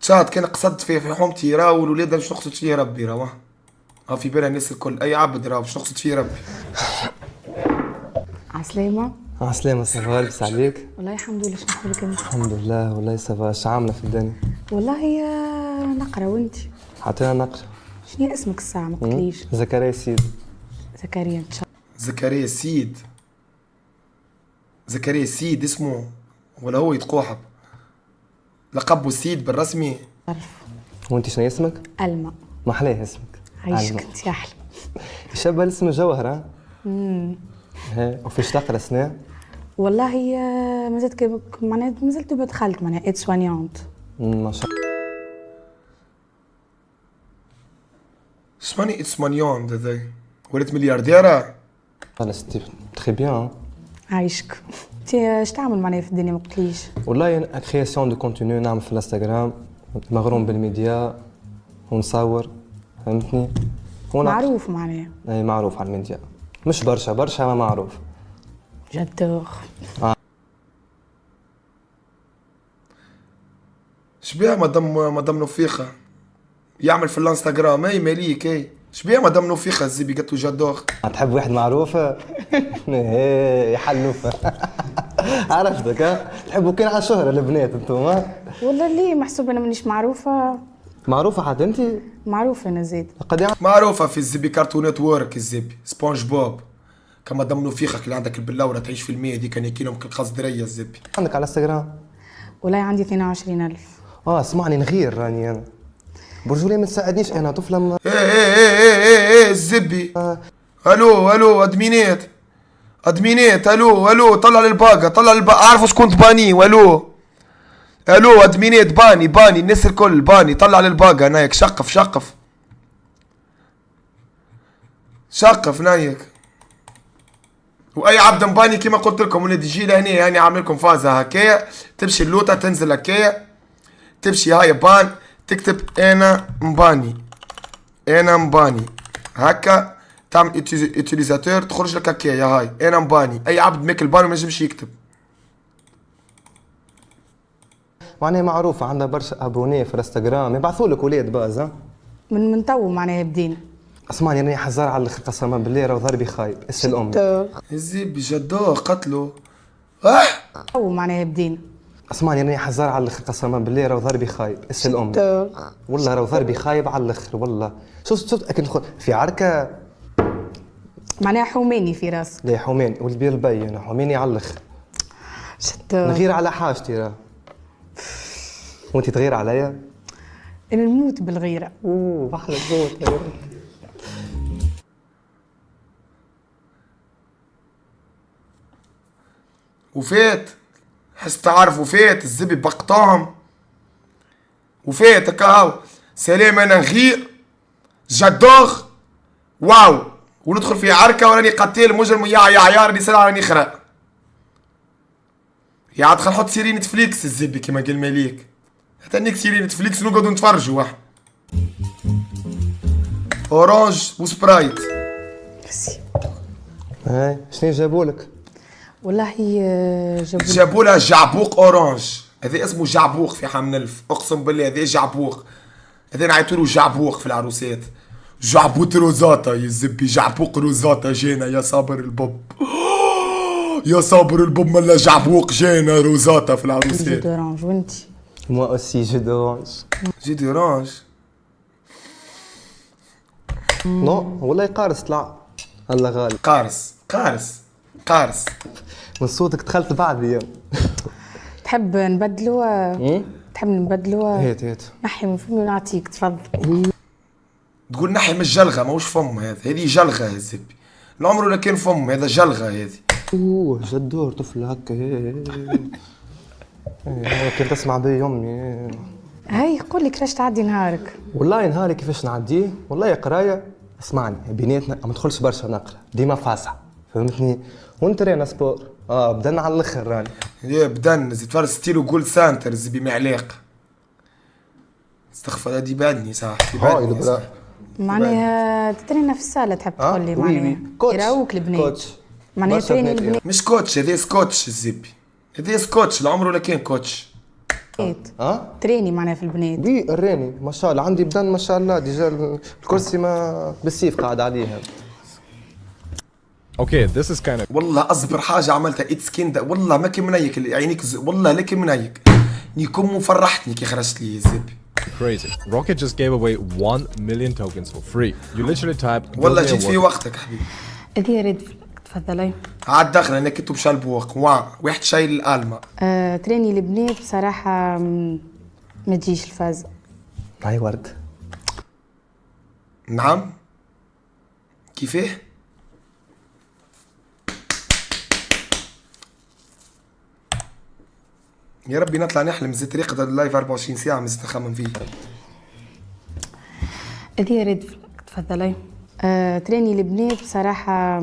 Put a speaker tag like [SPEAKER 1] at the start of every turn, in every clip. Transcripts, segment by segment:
[SPEAKER 1] شاد كان قصدت في حومتي راهو الولاد باش نقصد فيه ربي راهو في بالها الناس الكل اي عبد راهو باش نقصد فيه ربي.
[SPEAKER 2] عسلامة.
[SPEAKER 3] عسلامة صافا لاباس عليك؟
[SPEAKER 2] والله الحمد لله. شنو احوالك انت؟
[SPEAKER 3] الحمد لله والله صافا. اش عاملة في الدنيا؟
[SPEAKER 2] والله نقرا وانت؟
[SPEAKER 3] حتى انا نقرا.
[SPEAKER 2] شنو اسمك الساعة ما قلتليش؟
[SPEAKER 3] زكريا سيد.
[SPEAKER 2] زكريا ان شاء
[SPEAKER 1] زكريا السيد. زكريا السيد اسمه ولا هو يتقوحب؟ لقبه السيد بالرسمي؟
[SPEAKER 2] الله. عارف.
[SPEAKER 3] وانت شنو اسمك؟
[SPEAKER 2] ألما.
[SPEAKER 3] ما حلاه اسمك.
[SPEAKER 2] عايشك انت يا احلى.
[SPEAKER 3] شبه الاسم جوهر ها؟ وفيش تقرا سنة؟
[SPEAKER 2] والله مازلت معناها مازلت دخلت معناها ايد سوانيونت.
[SPEAKER 3] ما شاء الله.
[SPEAKER 1] اسماني اتسمانيون هذا ولات مليارديرة.
[SPEAKER 3] لا ستي تخي بيان.
[SPEAKER 2] عايشك. انت اش تعمل معناها في الدنيا ما قلتليش؟
[SPEAKER 3] والله كرياسيون دو كونتوني نعمل في الانستغرام، مغروم بالميديا ونصور، فهمتني؟
[SPEAKER 2] معروف معناها.
[SPEAKER 3] اي معروف على الميديا، مش برشا برشا ما معروف.
[SPEAKER 2] جادور.
[SPEAKER 1] شبيها مدام نوفيخة يعمل في الانستغرام اي ماليك اي شبيها مدام نوفيخة الزبي قالت له جادور.
[SPEAKER 3] تحب واحد معروف؟ ايه حلوفة. عرفتك ها؟ تحبوا كان على الشهرة البنات انتم؟
[SPEAKER 2] والله ليه محسوبة انا مانيش معروفة؟
[SPEAKER 3] معروفة حتى انت؟
[SPEAKER 2] معروفة انا زيد.
[SPEAKER 3] قد
[SPEAKER 1] معروفة في الزبي كارتون نتورك الزبي سبونج بوب كما دم نوفيخك اللي عندك البلاورة تعيش في المية دي كان يكينهم كل قصدرية الزبي.
[SPEAKER 3] عندك على الانستغرام؟
[SPEAKER 2] والله عندي 22,000.
[SPEAKER 3] اسمعني نغير راني انا برجولي ما تساعدنيش انا طفلة
[SPEAKER 1] ايه الزبي. الو ادمينات الو طلع للباقة عارفوا شكون تباني الو ادمينات باني الناس الكل باني طلع للباقة نايك شقف نايك واي عبد مباني كما قلت لكم ولاد يجي لهنا يعني عامل لكم فازة هكايا تمشي اللوطة تنزل هكايا تمشي هاي بان تكتب انا مباني هكا تعمل اتيليزاتور تخرج لك هكايا هاي انا مباني. اي عبد ماكل باني ما ينجمش يكتب.
[SPEAKER 3] معناها معروفة عندها برشا ابوني في الانستغرام يبعثوا لك ولاد باز ها؟
[SPEAKER 2] من تو معناها بدينا.
[SPEAKER 3] اسمعني راني حزار على الاخر قسما بالله راه ضربي خايب اسال امي.
[SPEAKER 1] الزبي جدو قتلو
[SPEAKER 2] تو معناها بدينا.
[SPEAKER 3] اسمعني راني حزار على الاخر قسما بالله راه ضربي خايب اسال امي. والله راه ضربي خايب على الاخر والله. شوف اكن في عركة
[SPEAKER 2] معناها حوماني في راسك.
[SPEAKER 3] لا حوماني والبير البين حوماني على الاخر. نغير على حاجتي راه وانت تغير عليا.
[SPEAKER 2] انا نموت بالغيرة.
[SPEAKER 3] احلى صوت.
[SPEAKER 1] وفات حس تعرف وفات الزبي بقطاهم وفات هكا سلام انا نغير جدوغ واو وندخل في عركه وراني قتيل مجرم يا راني سلام راني خرا يا عاد خل نحط سيري نتفليكس الزبي كما قال ماليك هتنيك سيري نتفليكس ونقعدوا نتفرجوا واحد اورانج وسبرايت.
[SPEAKER 3] هاي شنو جابولك؟
[SPEAKER 2] والله
[SPEAKER 1] جابوا لها جعبوق اورانج هذا اسمه جعبوق في حام نلف اقسم بالله هذا جعبوق هذا نعيطوا له جعبوق في العروسات. جعبوط روزاتا يا زبي جعبوق روزاتا جينا يا صابر البوب يا صابر البوب ملا جعبوق جينا روزاتا في العروسات.
[SPEAKER 2] جي دورانج وانت؟
[SPEAKER 3] موا اوسي جي دورانج.
[SPEAKER 1] جي دورانج
[SPEAKER 3] نو والله قارص طلع الله غالب.
[SPEAKER 1] قارص
[SPEAKER 3] من صوتك دخلت بعد اليوم.
[SPEAKER 2] تحب نبدلوا؟ تحب نبدلوا؟
[SPEAKER 3] هات
[SPEAKER 2] نحي من فمي ونعطيك تفضل.
[SPEAKER 1] تقول نحي من الجلغة ماهوش فم هذه جلغة يا زبي العمر ولا كان فم هذا جلغة هذه.
[SPEAKER 3] جدور طفل هكا كنت تسمع بي امي.
[SPEAKER 2] هاي قول لي كيفاش تعدي نهارك؟
[SPEAKER 3] والله نهاري كيفاش نعديه والله قرايه. اسمعني بيناتنا ما ندخلش برشا نقرا ديما فاسعه فهمتني وانت رانا سبور بدنا على الاخر راني.
[SPEAKER 1] يا بدن زيد تفرج ستيلو جول سانتر زبي معلاق استغفر هادي بعدني صح
[SPEAKER 2] معناها تترينا في الصاله تحب تقول لي معناها يراوك البنات معناها تريني البنات
[SPEAKER 1] مش كوتش هذا سكوتش الزبي هذا سكوتش العمر ولا كان كوتش
[SPEAKER 2] تريني معناها في البنات.
[SPEAKER 3] دي الراني ما شاء الله عندي بدن ما شاء الله ديجا الكرسي ما بالسيف قاعد عليها.
[SPEAKER 4] Okay, this is kind of
[SPEAKER 1] والله اصبر حاجه عملتها اتس كندا والله ما كان منيك عينيك والله لك منيك نيكم فرحتني كي خرجت لي الزبي.
[SPEAKER 4] crazy. Rocket just gave away 1 million tokens for free. You literally type
[SPEAKER 1] والله
[SPEAKER 4] "Build me a
[SPEAKER 1] جيت في
[SPEAKER 4] worker."
[SPEAKER 1] وقتك حبيبي.
[SPEAKER 2] هذه ريد فلاج تفضلي.
[SPEAKER 1] عاد دخل انا كنت بشالبوق واحد شايل الالمه.
[SPEAKER 2] تريني البنات بصراحه ما تجيش الفاز.
[SPEAKER 3] هاي ورد.
[SPEAKER 1] نعم كيفاه؟ يا ربي نطلع نحلم زيت طريقة اللايف 24 ساعة مازلت نخمم فيه.
[SPEAKER 2] هذه ريد فلاج تفضلي. تريني البنات بصراحة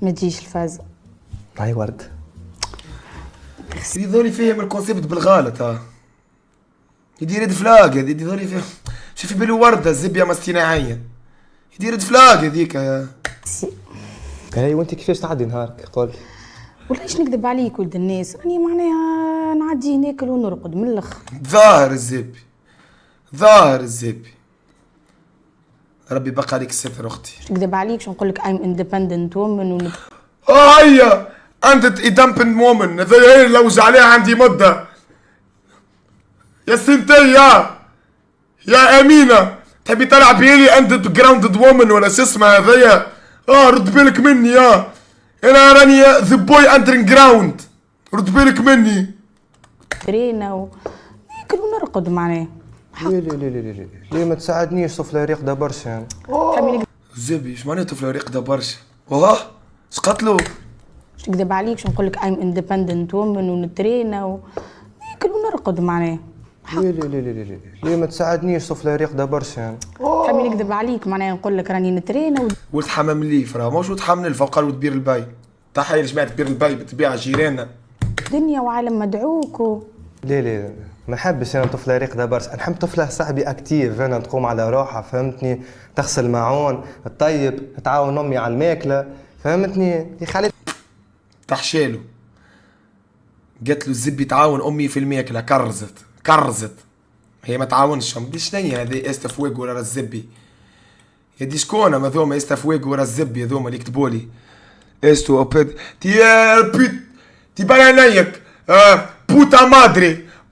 [SPEAKER 2] ما تجيش الفاز.
[SPEAKER 3] هاي ورد.
[SPEAKER 1] يظهرلي فيهم الكونسيبت بالغلط ها. يدير ريد فلاج هذي يظهرلي فيهم شوف في بالو وردة الزبية ما اصطناعية. يدير ريد فلاج هذيك.
[SPEAKER 3] هاي وانت كيفاش تعدي نهارك قول؟
[SPEAKER 2] والله ايش نكذب عليك ولد الناس راني معناها نعدي ناكل ونرقد من الاخر.
[SPEAKER 1] ظاهر الزبي ظاهر الزبي. ربي بقى عليك الستر اختي.
[SPEAKER 2] ايش نكذب عليك شو نقول لك I'm independent woman
[SPEAKER 1] هيا انت اندبندنت وومن هذا لو عليها عندي مده يا سنتي يا امينه تحبي تلعب بيلي اندر جراوندد وومن ولا شو اسمها هذايا رد بالك مني انا راني ذا بوي اندر جراوند رد بالك مني.
[SPEAKER 2] ترينا وناكل ونرقد معناها.
[SPEAKER 3] ليه ليه ليه ليه ليه ليه ما تساعدنيش طفله راقده برشا يعني.
[SPEAKER 2] تحبي
[SPEAKER 1] زبي ايش معناته طفله راقده برشا واه اش قتلو؟
[SPEAKER 2] ايش نكذب عليك شو نقول لك I'm independent woman ونترينا وناكل ونرقد معناها.
[SPEAKER 3] ليه ليه ليه ليه ليه ليه ما تساعدنيش طفله راقده برشا يعني.
[SPEAKER 2] تحبي نكذب عليك معناها نقول لك راني نترينا
[SPEAKER 1] ولد حمام الليف راه موش ولد حمام الليف وقالوا تبير الباي. تحية لجماعة بير الباي بتبيع جيراننا.
[SPEAKER 2] دنيا وعالم مدعوك
[SPEAKER 3] ليه ليه ما نحبش انا طفله راقده برشا، نحب طفله صاحبي اكتيف انا تقوم على روحها فهمتني، تغسل معون تطيب تعاون امي على الماكله فهمتني يا خالد.
[SPEAKER 1] تحشيله قالت له الزبي تعاون امي في الماكله كرزت هي ما تعاونش مدري شنيا هذه استفواق ورا الزبي يا دي شكون هذوما استفواق ورا الزبي هذوما اللي يكتبوا لي استو اوبيد تي بانايك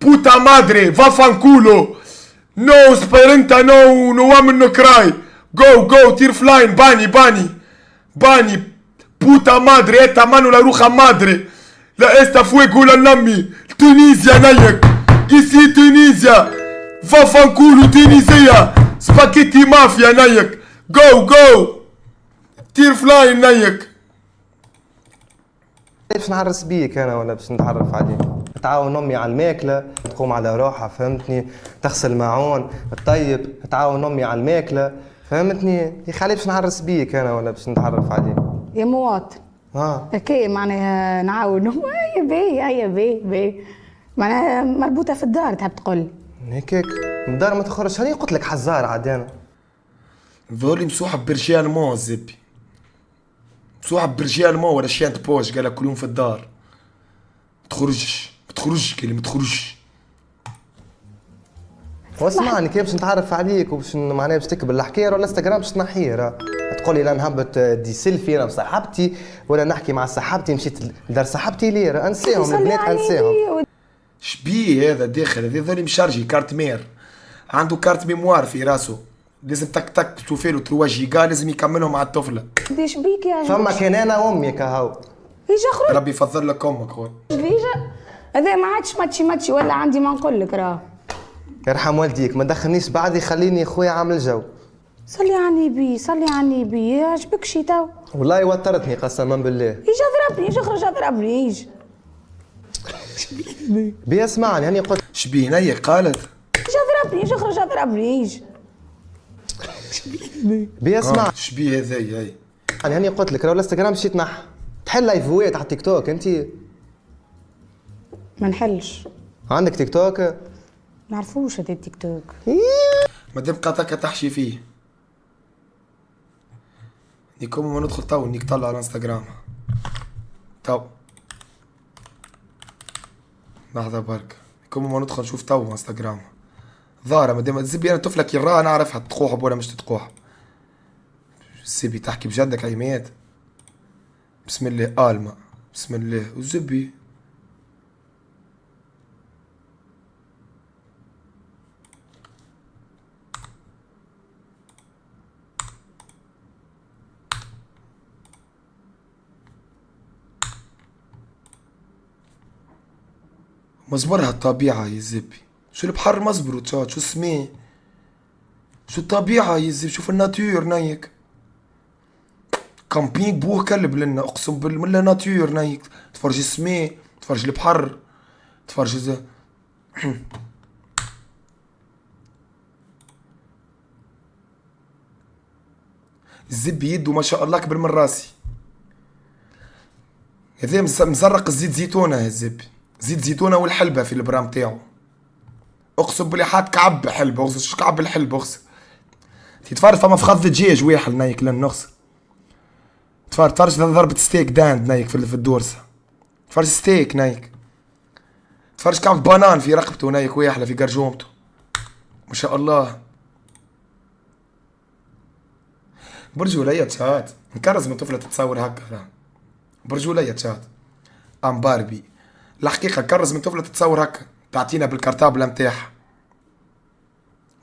[SPEAKER 1] بوتا مادري فافانكولو نو سبيرنتا نو وامن نو كراي جو تير فلاين باني بوتا مادري اتا مانو لا روخا مادري لا استفواق ولا نمي تونيزيا نايك إيسي تونيزيا فافانكولو تونيزيا سباكيتي مافيا نايك جو تير فلاين نايك.
[SPEAKER 3] باش نعرس بيك انا ولا باش نتعرف عليك؟ تعاون امي على الماكله تقوم على روحها فهمتني، تغسل معون تطيب تعاون امي على الماكله فهمتني يا خالي باش نعرس بيك انا ولا باش نتعرف عليك؟
[SPEAKER 2] يا مواطن هكا معناها نعاونهم هيا بي معناها مربوطه في الدار تحب تقول
[SPEAKER 3] هيك من الدار ما تخرجش. هاني قلت لك حزار عاد انا
[SPEAKER 1] ذولي مسوحة برجال مو الزبي مسوحة برجال مو ولا شيانت بوش قالك كل يوم في الدار تخرجش قال لي ما تخرجش.
[SPEAKER 3] واسمعني كيف باش نتعرف عليك وباش معناها باش تكبر الحكايه ولا انستغرام باش تنحيه تقول لي لا نهبط دي سيلفي انا بصاحبتي ولا نحكي مع صاحبتي مشيت لدار صاحبتي ليه انساهم البنات انساهم.
[SPEAKER 1] شبيه هذا داخل هذا ذولي مشارجي كارت مير عنده كارت ميموار في راسه لازم تك تشوفي له 3 جيجا لازم يكملهم مع الطفله.
[SPEAKER 2] ديش بيك يا
[SPEAKER 3] فما كان انا وامي كهو
[SPEAKER 2] يجي اخرج
[SPEAKER 1] ربي يفضل لك امك خويا
[SPEAKER 2] فيجا هذا ما عادش ماتشي ولا عندي ما نقول لك راه
[SPEAKER 3] يرحم والديك ما دخلنيش بعدي خليني خويا عامل جو.
[SPEAKER 2] صلي على النبي يعجبك شي تو
[SPEAKER 3] والله وترتني قسما بالله.
[SPEAKER 2] يجي اضربني يجي اخرج اضربني يجي
[SPEAKER 3] بي اسمعني هاني قلت
[SPEAKER 1] شبيه نيك قالت
[SPEAKER 2] يجي اضربني يجي اخرج اضربني يجي
[SPEAKER 3] بي اسمع
[SPEAKER 1] شبيه هذايا
[SPEAKER 3] يعني هاني قلت لك راه الانستغرام مشيت نح تحل لايفوات على التيك توك انت
[SPEAKER 2] ما نحلش
[SPEAKER 3] عندك تيك توك
[SPEAKER 2] نعرفوش هذا التيك توك
[SPEAKER 1] مادام قاطعك تحشي فيه نيكم ما ندخل تو انك طلع على الانستغرام تو لحظة برك كم ما ندخل نشوف تو انستغرام ظاهرة مادام الزبي انا طفلة كي نراها نعرفها تقوحب ولا مش تتقوحب. الزبي تحكي بجدك عماد. بسم الله آلمة بسم الله والزبي. مزبرها الطبيعة يا زبي. شو البحر مزبرو تشات شو اسمه شو الطبيعة يا زبي شوف الناتور نايك. كامبينغ بوه كلب لنا اقسم بالله من لا ناتور نايك. تفرج السماء تفرج البحر تفرج الزبي يدو ما شاء الله اكبر من راسي. هذا مزرق الزيت زيتونة يا الزبي. زيت زيتونة والحلبة في البرام تاعو. اقسم بالله حاط كعب حلبة اغسل شو كعب الحلبة اغسل. تتفرج فما فخذ دجاج واحد نايك لن نغسل. تفرج ضربة ستيك داند نايك في الدورسة. تفرج ستيك نايك. تفرج كعب بانان في رقبته نايك ويحلى في قرجومته. ما شاء الله. برجولية تشات نكرز من طفلة تتصور هكا. برجولية تشات ام باربي الحقيقة كرز من طفلة تتصور هكا تعطينا بالكرتابلة متاعها.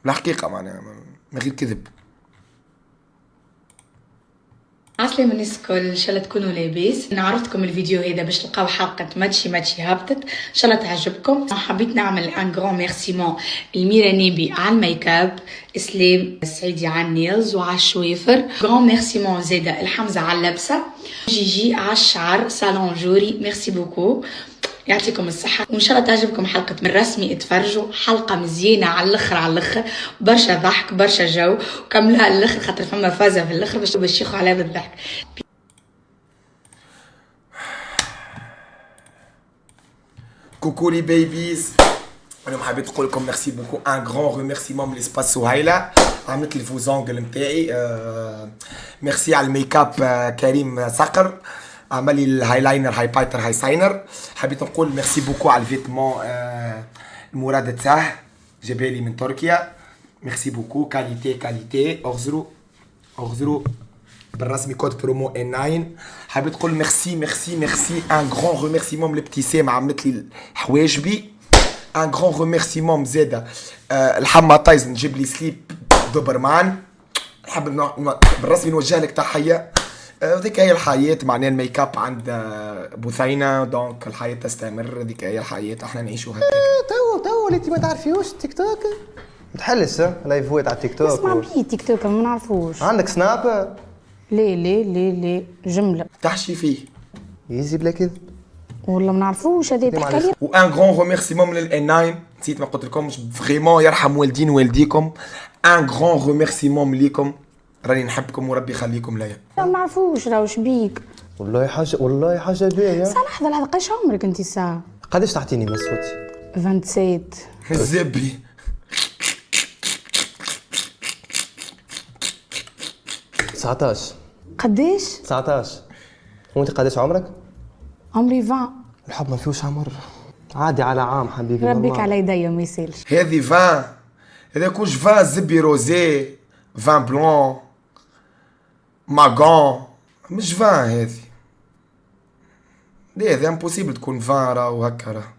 [SPEAKER 1] الحقيقة معناها من غير كذب.
[SPEAKER 5] عسلامة الناس الكل ان شاء الله تكونوا لاباس. انا عرضتكم الفيديو هذا باش تلقاو حلقه ماتشي هبطت ان شاء الله تعجبكم. حبيت نعمل ان غران ميرسيمون لميرا نبي على الميك اب، اسلام السعيدي على النيلز وعلى الشويفر، غران ميرسيمون زاده الحمزه على اللبسه، جيجي على الشعر صالون جوري. ميرسي بوكو يعطيكم الصحة وإن شاء الله تعجبكم حلقة من رسمي. اتفرجوا حلقة مزيانة على الآخر برشا ضحك برشا جو وكملوها على الآخر خاطر فما فازة في الآخر باش ياخوا عليها بالضحك.
[SPEAKER 1] كوكو لي بيبيز انا حبيت نقول لكم ميرسي بوكو ان غران ريميرسيمون من لسباس سهيلة عملت لي الفوزونغل نتاعي. ميرسي على الميك اب كريم صقر عمل لي الهايلاينر هايبايتر هاي ساينر. حبيت نقول ميرسي بوكو على الفيتمون المراد تاعه جابالي من تركيا. ميرسي بوكو كاليتي اغزروا بالرسمي كود برومو ان 9. حبيت نقول ميرسي ان غران ريميرسيمون لابتسام عملت لي حواجبي. ان غران ريميرسيمون زاده الحما تايزن جيب لي سليب دوبرمان. نحب بالرسمي نوجه لك تحيه. ذيك هي الحياة معناها الميك اب عند بثينة دونك الحياة تستمر. ذيك هي الحياة احنا نعيشوها.
[SPEAKER 3] تو اللي انت ما تعرفيوش تيك توك تحلس لايفوات على التيك توك.
[SPEAKER 2] اسمع بيه تيك توك ما نعرفوش.
[SPEAKER 3] عندك سناب؟
[SPEAKER 2] ليه جملة
[SPEAKER 1] تحشي فيه
[SPEAKER 3] يزي بلا كذب
[SPEAKER 2] والله ما نعرفوش هذه تحكي لي.
[SPEAKER 1] وان غران ريميرسيمون من الان 9 نسيت ما قلت لكمش فريمون يرحم والدين والديكم. ان غران ريميرسيمون ليكم راني نحبكم وربي يخليكم ليا.
[SPEAKER 2] ما نعرفوش راهو شبيك.
[SPEAKER 3] والله حاجه باهيه.
[SPEAKER 2] ساعة لحظة لحظة قاش عمرك انت ساعة؟
[SPEAKER 3] قداش تعطيني من صوتي؟
[SPEAKER 2] 27.
[SPEAKER 1] الزبي
[SPEAKER 3] 19.
[SPEAKER 2] قداش؟
[SPEAKER 3] 19. وانت قداش عمرك؟
[SPEAKER 2] عمري 20.
[SPEAKER 3] الحب ما فيهوش عمر عادي على عام حبيبي.
[SPEAKER 2] ربك على يديا ما يسالش.
[SPEAKER 1] هذه 20 هذا كوش 20 زبي روزي 20 بلون ماغون مش 20 هذه. ليه هذا امبوسيبل تكون 20 راهو هكا راه.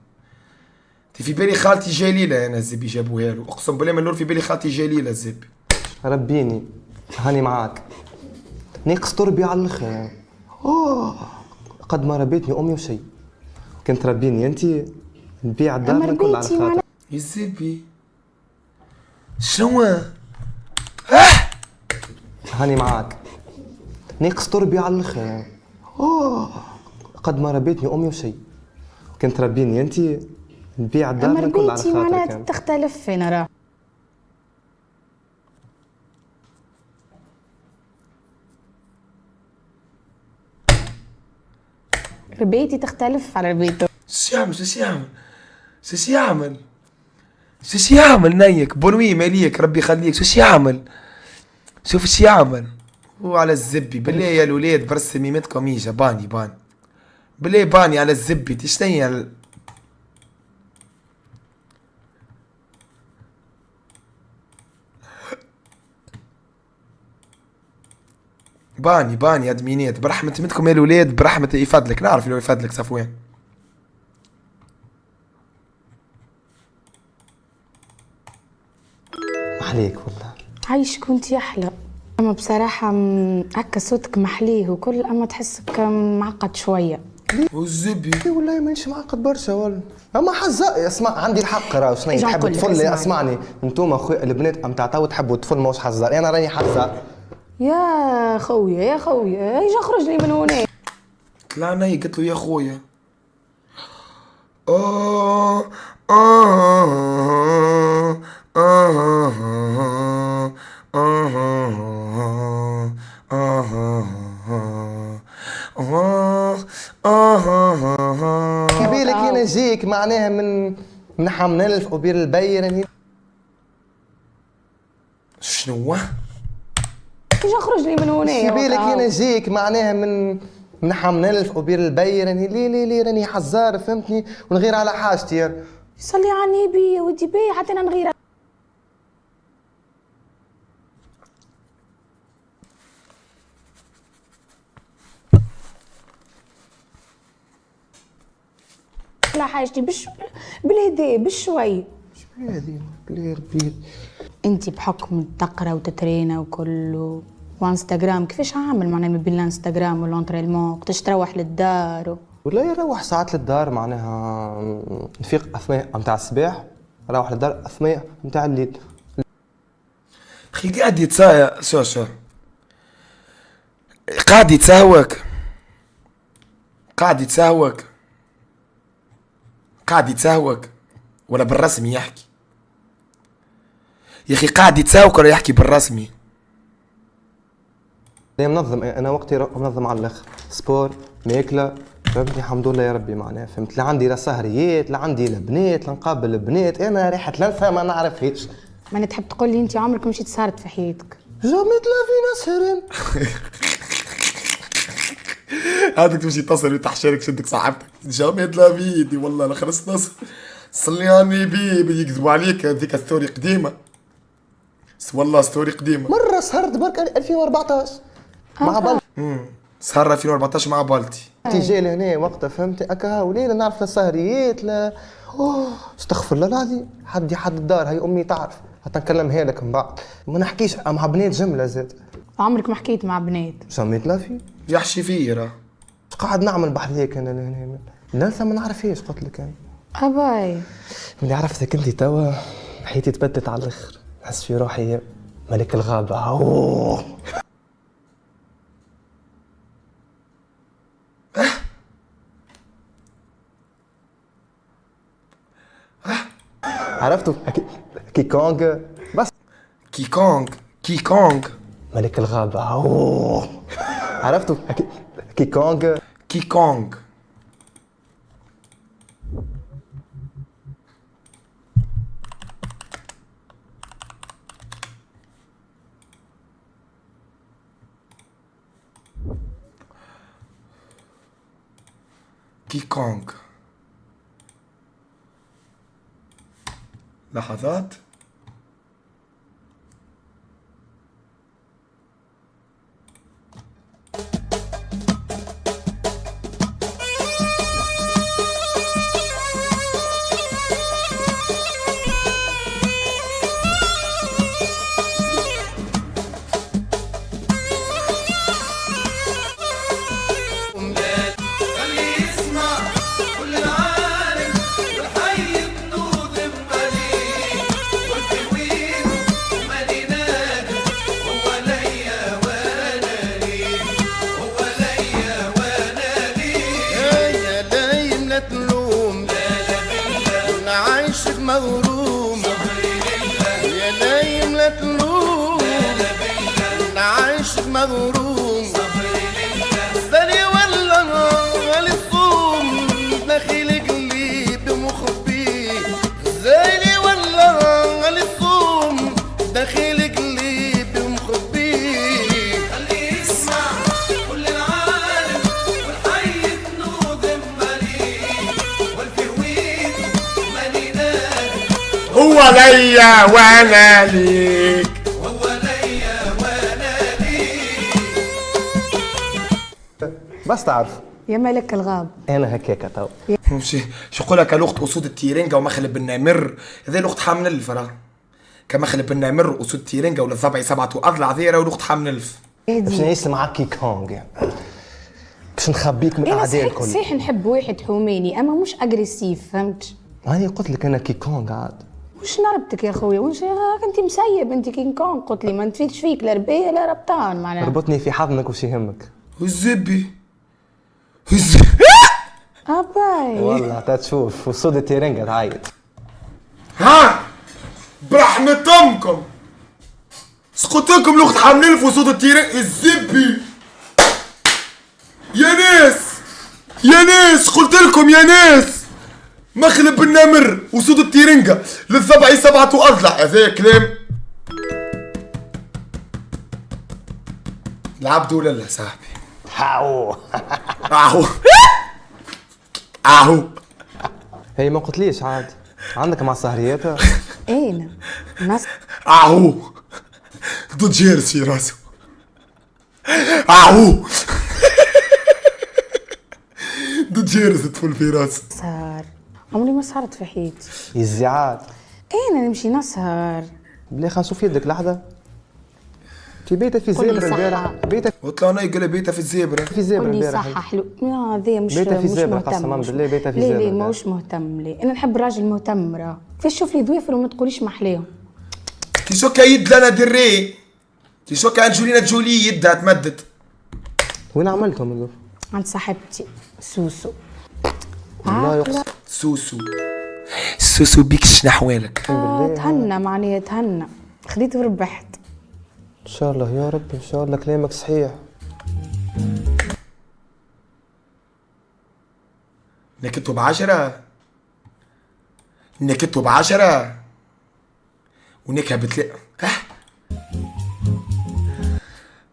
[SPEAKER 1] في بالي خالتي جليلة انا الزبي جابوها له اقسم بالله من اللور في بالي خالتي جليلة الزبي.
[SPEAKER 3] ربيني هاني معاك ناقص تربي على الاخر. قد ما ربيتني امي وشي كنت ربيني انت نبيع الدار كل على خاطر
[SPEAKER 1] الزبي. شنو
[SPEAKER 3] هاني معاك ناقص تربي على الاخر. قد ما ربيتني امي وشي كنت ربيني انت نبيع الدار كل على
[SPEAKER 2] خاطر معناتها
[SPEAKER 3] كان.
[SPEAKER 2] تختلف فينا راه. ربيتي تختلف على ربيته.
[SPEAKER 1] شو يعمل نيك بونوي ماليك ربي يخليك. شو يعمل شوف شو يعمل هو على الزبي. بالله يا الولاد برسم ميمتكم يجا باني بالله باني على الزبي تشتني باني ادمينات برحمة منكم يا الولاد، برحمة يفدلك، نعرف لو يفدلك صفوان.
[SPEAKER 3] عليك والله.
[SPEAKER 2] عايشك وانت احلى. اما بصراحة هكا صوتك محليه وكل، اما تحسك معقد شوية.
[SPEAKER 1] والزبي
[SPEAKER 3] اي والله مانيش معقد برشا والله، اما حزق. اسمع عندي الحق، راه شنو تحب الطفل؟ اسمعني انتوما خويا البنات ام تعطاو تحبوا الطفل ماهوش حزار، انا راني حزار.
[SPEAKER 2] يا خويا اجي اخرج لي من هنا.
[SPEAKER 1] طلعنا هي قلت له يا خويا.
[SPEAKER 3] يبيلك ينجيك معناها من حمن الف وبير البير يعني.
[SPEAKER 1] شنو؟
[SPEAKER 2] اجي اخرج لي من هنا.
[SPEAKER 3] يبيلك ينجيك معناها من حمن الف وبير البير يعني. لي راني حزار فهمتني، ونغير على حاجتي.
[SPEAKER 2] صلي على النبي يا ودي بيه، حتى انا نغير. لا حاجتي بالهداء بالشوي.
[SPEAKER 3] بلي
[SPEAKER 2] انت بحكم تقرا وتترينا وكله وانستغرام، كيفاش عامل معناها ما بين الانستغرام والانترينمون؟ وقتاش تروح للدار
[SPEAKER 3] ولا يروح ساعات للدار معناها نفيق اثناء نتاع الصباح، نروح للدار اثناء نتاع الليل.
[SPEAKER 1] اخي قاعد يتسايا شو قاعد يتساوك ولا بالرسمي يحكي يا اخي؟ قاعد يتساوك ولا يحكي بالرسمي؟
[SPEAKER 3] انا منظم، انا وقتي منظم على الاخر، سبور ماكله فهمتني الحمد لله يا ربي معناها فهمت. لا عندي لا سهريات لا عندي لا بنات لا نقابل البنات، انا ريحه لنفه ما نعرفهاش.
[SPEAKER 2] ما تحب تقول لي انت عمرك مشيت سهرت في حياتك؟
[SPEAKER 3] جامي تلا فينا سهرين.
[SPEAKER 1] هذاك تمشي تصل وتحشرك شدك صاحبتك جامي تلا فيدي والله لا خلص نص. صلي على النبي يكذبوا عليك، هذيك ستوري قديمه والله ستوري قديمه.
[SPEAKER 3] مره سهرت برك 2014 مع بالتي.
[SPEAKER 1] سهر 2014 مع بالتي.
[SPEAKER 3] جاي لهنا وقتها فهمتي اكا وليله نعرف لا سهريات لا استغفر الله العظيم. حد الدار هي امي تعرف، حتى نكلمها لك من بعد. ما نحكيش مع بنات جمله زاد.
[SPEAKER 2] عمرك ما حكيت مع بنات؟
[SPEAKER 3] سميت لا في
[SPEAKER 1] يحشي فيه راه
[SPEAKER 3] قاعد نعمل بحذاك انا لهنا. لا ما نعرفهاش قلت لك انا.
[SPEAKER 2] اباي
[SPEAKER 3] اللي عرفتك انت توا حياتي تبدت على الاخر، نحس في روحي ملك الغابه. عرفتوا كي كونغ بس.
[SPEAKER 1] كي كونغ
[SPEAKER 3] ملك الغابة. عرفتوا كي كونغ.
[SPEAKER 1] لحظات.
[SPEAKER 6] مغروم يا نايم لا تلوم عايش مغروم ثاني ولا غالي الصوم داخل قلبي مخبي زيني ولا غالي الصوم داخل قلبي مخبي خليه يسمع كل العالم والحي بنوذم مليء والفهويد
[SPEAKER 1] هو ليا وانا ليك.
[SPEAKER 3] بس تعرف
[SPEAKER 2] يا ملك الغاب.
[SPEAKER 3] انا هكاك تو.
[SPEAKER 1] مشي شو يقول لك لغة أسود التيرنجا ومخلب النمر، هذه لغة حامل الفرا. كمخلب النمر وأسود التيرنجا ولا الضبع 7 أضلع ذيرة ولغة حامل الف.
[SPEAKER 3] باش نعيش معاك كي كونغ يعني. باش نخبيك من
[SPEAKER 2] انا
[SPEAKER 3] الاعداء
[SPEAKER 2] صحيح
[SPEAKER 3] الكل.
[SPEAKER 2] صحيح نحب واحد حوماني اما مش اجريسيف، فهمت؟
[SPEAKER 3] هاني قلت لك انا كي كونغ عاد.
[SPEAKER 2] وش نربطك يا خويا؟ وش انت مسيب؟ انت كينج كونغ قلت لي ما نتفيدش فيك لا ربيه لا ربطان معناها.
[SPEAKER 3] ربطني في حضنك وش يهمك.
[SPEAKER 1] والزبي
[SPEAKER 2] اباي
[SPEAKER 3] والله تشوف وصود التيرنجا تعيط.
[SPEAKER 1] ها برحمة أمكم سقط لكم لغة حامل الف وصوت التيرنجا الزبي. يا ناس قلت لكم يا ناس مخلب النمر وصوت التيرنجا للضبع 7 أضلع، هذا كلام العبد ولا لا صاحبي؟
[SPEAKER 3] هاو
[SPEAKER 1] اهو
[SPEAKER 3] هي ما قلتليش عاد عندك مع السهريات؟
[SPEAKER 2] اين ناس
[SPEAKER 1] اهو ضد جيرس في راسه اهو ضد جيرس تفل في راسه.
[SPEAKER 2] صار عمري ما صارت في حياتي.
[SPEAKER 3] الزعاد.
[SPEAKER 2] اين نمشي نسهر؟
[SPEAKER 3] بلي خلينا نشوف يدك لحظة. في بيتها في
[SPEAKER 2] قولي
[SPEAKER 3] زبرة
[SPEAKER 2] صح.
[SPEAKER 3] البارح. بيتها
[SPEAKER 1] وطلع انا يقول بيته في الزبرة.
[SPEAKER 3] في زبرة
[SPEAKER 2] قولي
[SPEAKER 3] البارح.
[SPEAKER 2] صح حلو. هذا مش
[SPEAKER 3] بيتها في
[SPEAKER 2] مش
[SPEAKER 3] زبرة،
[SPEAKER 2] مهتم.
[SPEAKER 3] قسما بالله بيتها في
[SPEAKER 2] ليه
[SPEAKER 3] زبرة.
[SPEAKER 2] ليه ماهوش مهتم ليه؟ انا نحب الراجل المهتم راه. كيفاش تشوف لي دوافر وما تقوليش محليهم؟
[SPEAKER 1] كي شوكا يد لنا دري كي شوكا انجولينا جولي يدها تمدد.
[SPEAKER 3] وين عملتهم اللي؟
[SPEAKER 2] عند صاحبتي سوسو.
[SPEAKER 3] والله يقسم
[SPEAKER 1] سوسو بيك شنو احوالك؟
[SPEAKER 2] تهنى معناها تهنى. خديت وربحت.
[SPEAKER 3] ان شاء الله يا رب ان شاء الله كلامك صحيح.
[SPEAKER 1] نكتوا ب10 نكتوا ب10 ونكها بتلاقي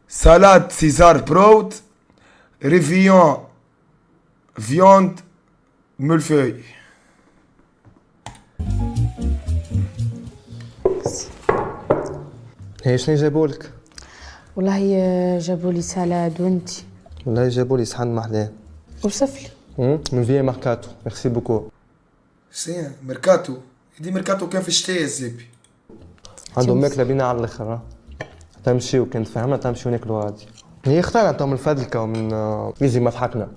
[SPEAKER 1] سالاد سيزار برود ريفيون فيوند ملفوي.
[SPEAKER 3] هي شنو جابولك؟
[SPEAKER 2] والله جابوا لي سالاد وانتي
[SPEAKER 3] والله جابولي صحن محلاه.
[SPEAKER 2] وصف لي.
[SPEAKER 3] من فيا ماركاتو ميرسي بوكو.
[SPEAKER 1] شنو ميركاتو؟ دي ميركاتو كان في الشتاء الزبي.
[SPEAKER 3] عندهم ماكله بينا على الاخر ها. تمشيو كنت فهمنا تمشيو ناكلوا غادي. هي اختارنا من الفدلكه ومن يجي مضحكنا.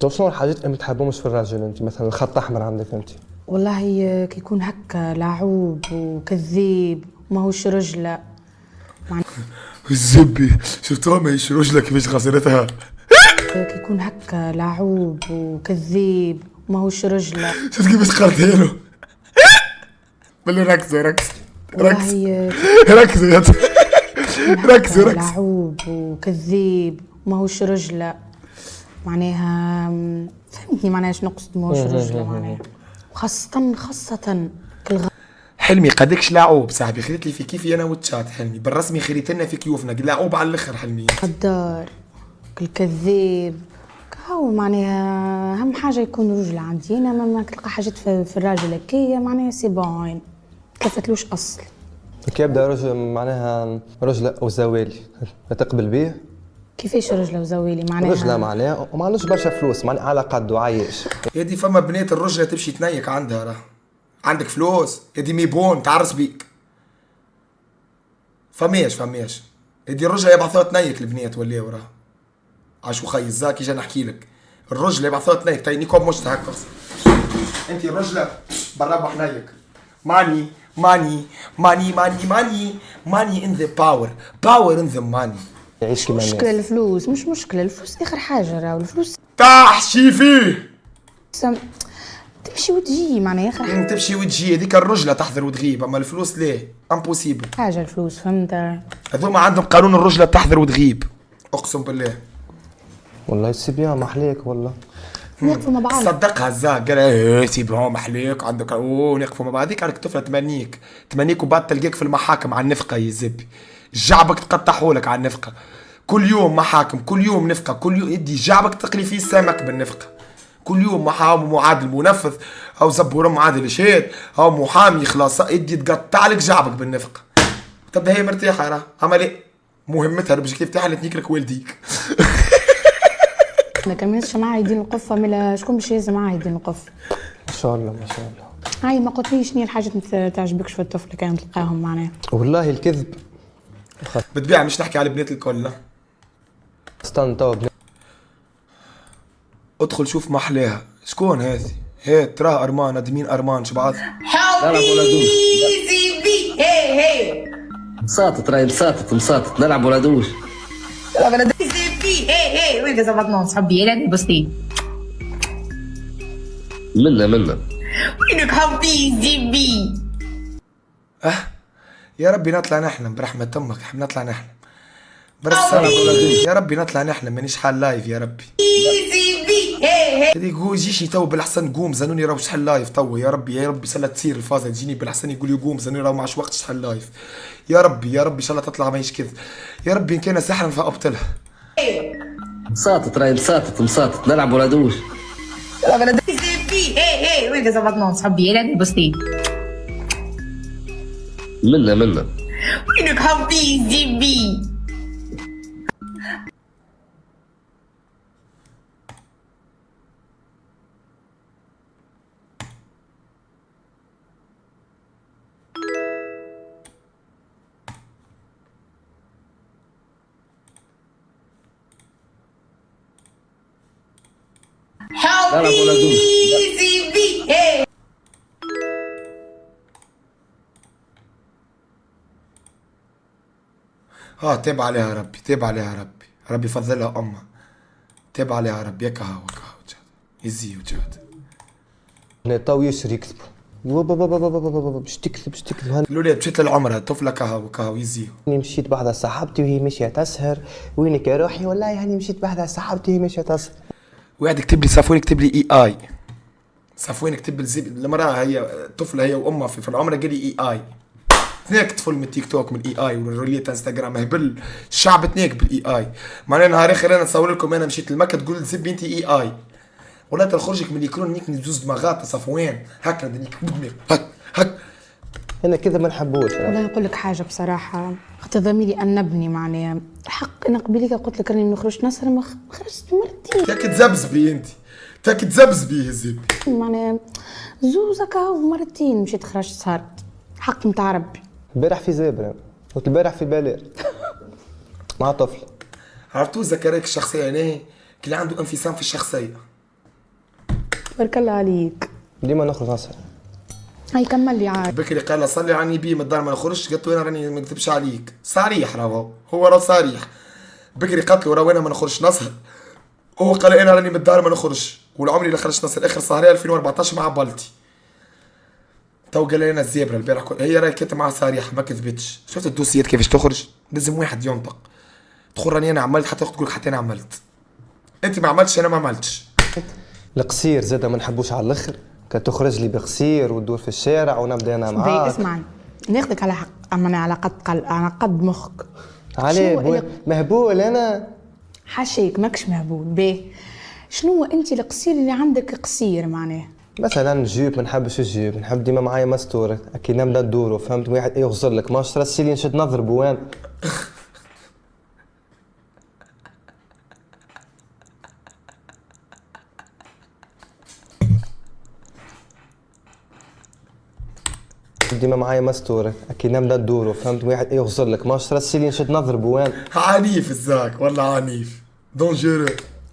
[SPEAKER 3] تو شنو الحاجات اللي ما تحبهمش في الراجل انت؟ مثلا الخط احمر عندك انت.
[SPEAKER 2] والله كي يكون هكا لعوب وكذاب وماهوش رجله.
[SPEAKER 1] الزبي شفتوها ماهيش رجلك كيفاش خسرتها؟
[SPEAKER 2] كي يكون هكا لعوب وكذاب وماهوش رجله.
[SPEAKER 1] شفت كيفاش قرتها له؟ بلي ركزوا
[SPEAKER 2] والله
[SPEAKER 1] ركزوا يا ركزوا
[SPEAKER 2] لعوب وكذاب وماهوش رجله. معناها فهمتني معناها شنو نقصد ماهوش رجله معناها. وخاصة
[SPEAKER 1] حلمي قدكش لعوب صاحبي، خليت لي في كيفي انا وتشات. حلمي بالرسمي خليت لنا في كيوفنا لعوب على الاخر. حلمي
[SPEAKER 2] غدار الكذاب هو معناها اهم حاجه يكون رجل عندي انا. ما تلقى حاجات في الراجل هكايا معناها سي بون كفتلوش اصل.
[SPEAKER 3] كي يبدا رجل معناها رجل او زوالي تقبل بيه؟
[SPEAKER 2] كيفاش رجله وزوالي معناها؟
[SPEAKER 3] رجله معناها وما عندوش برشا فلوس معناها على قده عايش.
[SPEAKER 1] يدي فما بنات الرجله تمشي تنيك عندها راه. عندك فلوس يدي ميبون تعرس بيك. فماش يدي الرجله يبعثوها تنيك البنات ولا وراه. عاشو خي الزاكي جا نحكي لك الرجله يبعثوها تنيك تاينيكم مش هكا. انت الرجله برا حنيك. ماني ان ذا باور ان ذا ماني.
[SPEAKER 3] يعيش كيما الناس.
[SPEAKER 2] مشكله الفلوس مش مشكله الفلوس اخر حاجه راهو الفلوس
[SPEAKER 1] تحشي فيه
[SPEAKER 2] تمشي وتجي معناها اخر حاجه.
[SPEAKER 1] تمشي وتجي هذيك الرجله تحضر وتغيب، اما الفلوس ليه امبوسيبل.
[SPEAKER 2] حاجه الفلوس فهمت.
[SPEAKER 1] هذوما عندهم قانون الرجله تحضر وتغيب اقسم بالله.
[SPEAKER 3] والله سي بيان محليك والله.
[SPEAKER 2] نقفوا مع بعض.
[SPEAKER 1] صدقها الزاك قال سي بون محليك عندك نقفوا مع بعضيك. عليك طفله تمنيك وبعد تلقاك في المحاكم على النفقه يا زبي. جعبك تقطحولك على النفقه كل يوم محاكم، كل يوم نفقه، كل يوم يدي جعبك تقلي فيه السمك بالنفقه. كل يوم معادل منفذ او زبور معادل شهاد او محامي خلاص يدي تقطع لك جعبك بالنفقه. تبدا هي مرتاحه راه عمل ايه؟ مهمتها الاوبجيكتيف تاعها اللي تنيكلك والديك.
[SPEAKER 2] ما كملتش معاه يدين القفه ملا شكون باش يهز معاه يدين القفه.
[SPEAKER 3] ما شاء الله ما شاء الله.
[SPEAKER 2] هاي ما قلتليش شنو الحاجات اللي تعجبكش في الطفل كان تلقاهم معناها.
[SPEAKER 3] والله الكذب.
[SPEAKER 1] بالطبيعة مش نحكي على البنات الكل لا.
[SPEAKER 3] استنى تو
[SPEAKER 1] ادخل شوف محلاها شكون هذه؟ هي تراها ارمان ادمين ارمان شبعات.
[SPEAKER 7] حبيبي هي هي مساطط راي مساطط نلعب ولا دوش نلعب ولا دوش زبي هي وين ظبطنا حبي لا بسطين منا وينك حبي زبي.
[SPEAKER 1] يا ربي نطلع نحلم برحمة امك احنا نطلع نحلم بس يا ربي نطلع نحلم مانيش حال لايف يا ربي. هذيك هو يجيش تو بالحسن قوم زنوني راهو شحال لايف تو يا ربي سلا تصير الفازة تجيني بالحسن يقول يقوم زنوني راهو معش وقت شحال لايف يا ربي ان شاء الله تطلع ماهيش كذب يا ربي ان كان سحرا فابطلها.
[SPEAKER 7] مساطط راي مساطط نلعب ولا دوش نلعب ولا دوش زبي هي وين ظبطنا حبي لا بسطين منا وينك حبي زبي.
[SPEAKER 1] تاب عليها ربي تاب عليها ربي يفضلها امها تاب عليها ربي يا كهوة يزي وجهد
[SPEAKER 3] تو يسري يكذبوا باش تكذب
[SPEAKER 1] الولاد مشيت للعمرة طفلة كهوة يزيو.
[SPEAKER 3] مشيت بحذا صاحبتي وهي ماشية تسهر وينك يا روحي والله يعني مشيت بحذا صاحبتي وهي ماشية تسهر.
[SPEAKER 1] واحد كتب لي صفوين كتب لي اي صفوين كتب لي المرأة هي طفلة هي وامها في العمرة قال لي اي اثنين طفل من التيك توك من اي والروليات انستغرام هبل الشعب اثنين بالاي معناها نهار اخر انا نصور لكم انا مشيت لمكة تقول زبي انت اي ولا تخرجك من الكرون نيك ندوز دماغات صفوان هكا نيك بدماغ هك
[SPEAKER 3] انا كذا ما نحبوش.
[SPEAKER 2] والله نقول لك حاجه بصراحه خاطر ضميري انبني معناها حق انا قبيلك قلت لك راني ما نخرجش نسهر ما خرجت مرتين
[SPEAKER 1] تاك تزبزبي انت تاك تزبزبي يا زبي
[SPEAKER 2] معناها زوز هكا ومرتين مشيت خرجت سهرت حق نتاع ربي.
[SPEAKER 3] البارح في زابرة قلت البارح في بالير مع طفل
[SPEAKER 1] عرفتوا ذكريك الشخصيه يعني كل عنده انفصام في الشخصيه.
[SPEAKER 2] بارك الله عليك
[SPEAKER 3] ديما نخرج نسهر.
[SPEAKER 2] هاي كمل لي عاد.
[SPEAKER 1] بكري قال له صلي على النبي من الدار ما نخرجش قلت له انا راني ما نكذبش عليك صريح هو راه صريح. بكري قالت له راه انا ما نخرجش نسهر هو قال انا راني من الدار ما نخرجش والعمري اللي خرجت نسهر اخر سهريه 2014 مع بالتي. تو قال لي انا الزبره البارح هي راهي كانت معها صريحه ما كذبتش. شفت الدوسيات كيفاش تخرج لازم واحد ينطق تقول راني انا عملت حتى تقول حتى انا عملت انت ما عملتش انا ما عملتش.
[SPEAKER 3] القصير زاد ما نحبوش على الاخر كتخرج لي بقصير وتدور في الشارع ونبدا انا معاك.
[SPEAKER 2] اسمعني ناخذك على حق اما على قد مخك.
[SPEAKER 3] عليه مهبول انا
[SPEAKER 2] حاشيك ماكش مهبول باهي. شنو انت القصير اللي عندك قصير معناه؟
[SPEAKER 3] مثلا جيب ما نحبش الجيب نحب ديما معايا مستوره اكيد نبدا ندورو فهمت واحد يغزر لك ما شرا السيلين شد نضربو وين ديما معايا مستوره اكيد نبدا ندورو فهمت واحد يغزر لك ما شرا السيلين شد نضربو وين
[SPEAKER 1] عنيف الزاك والله عنيف دونجورو.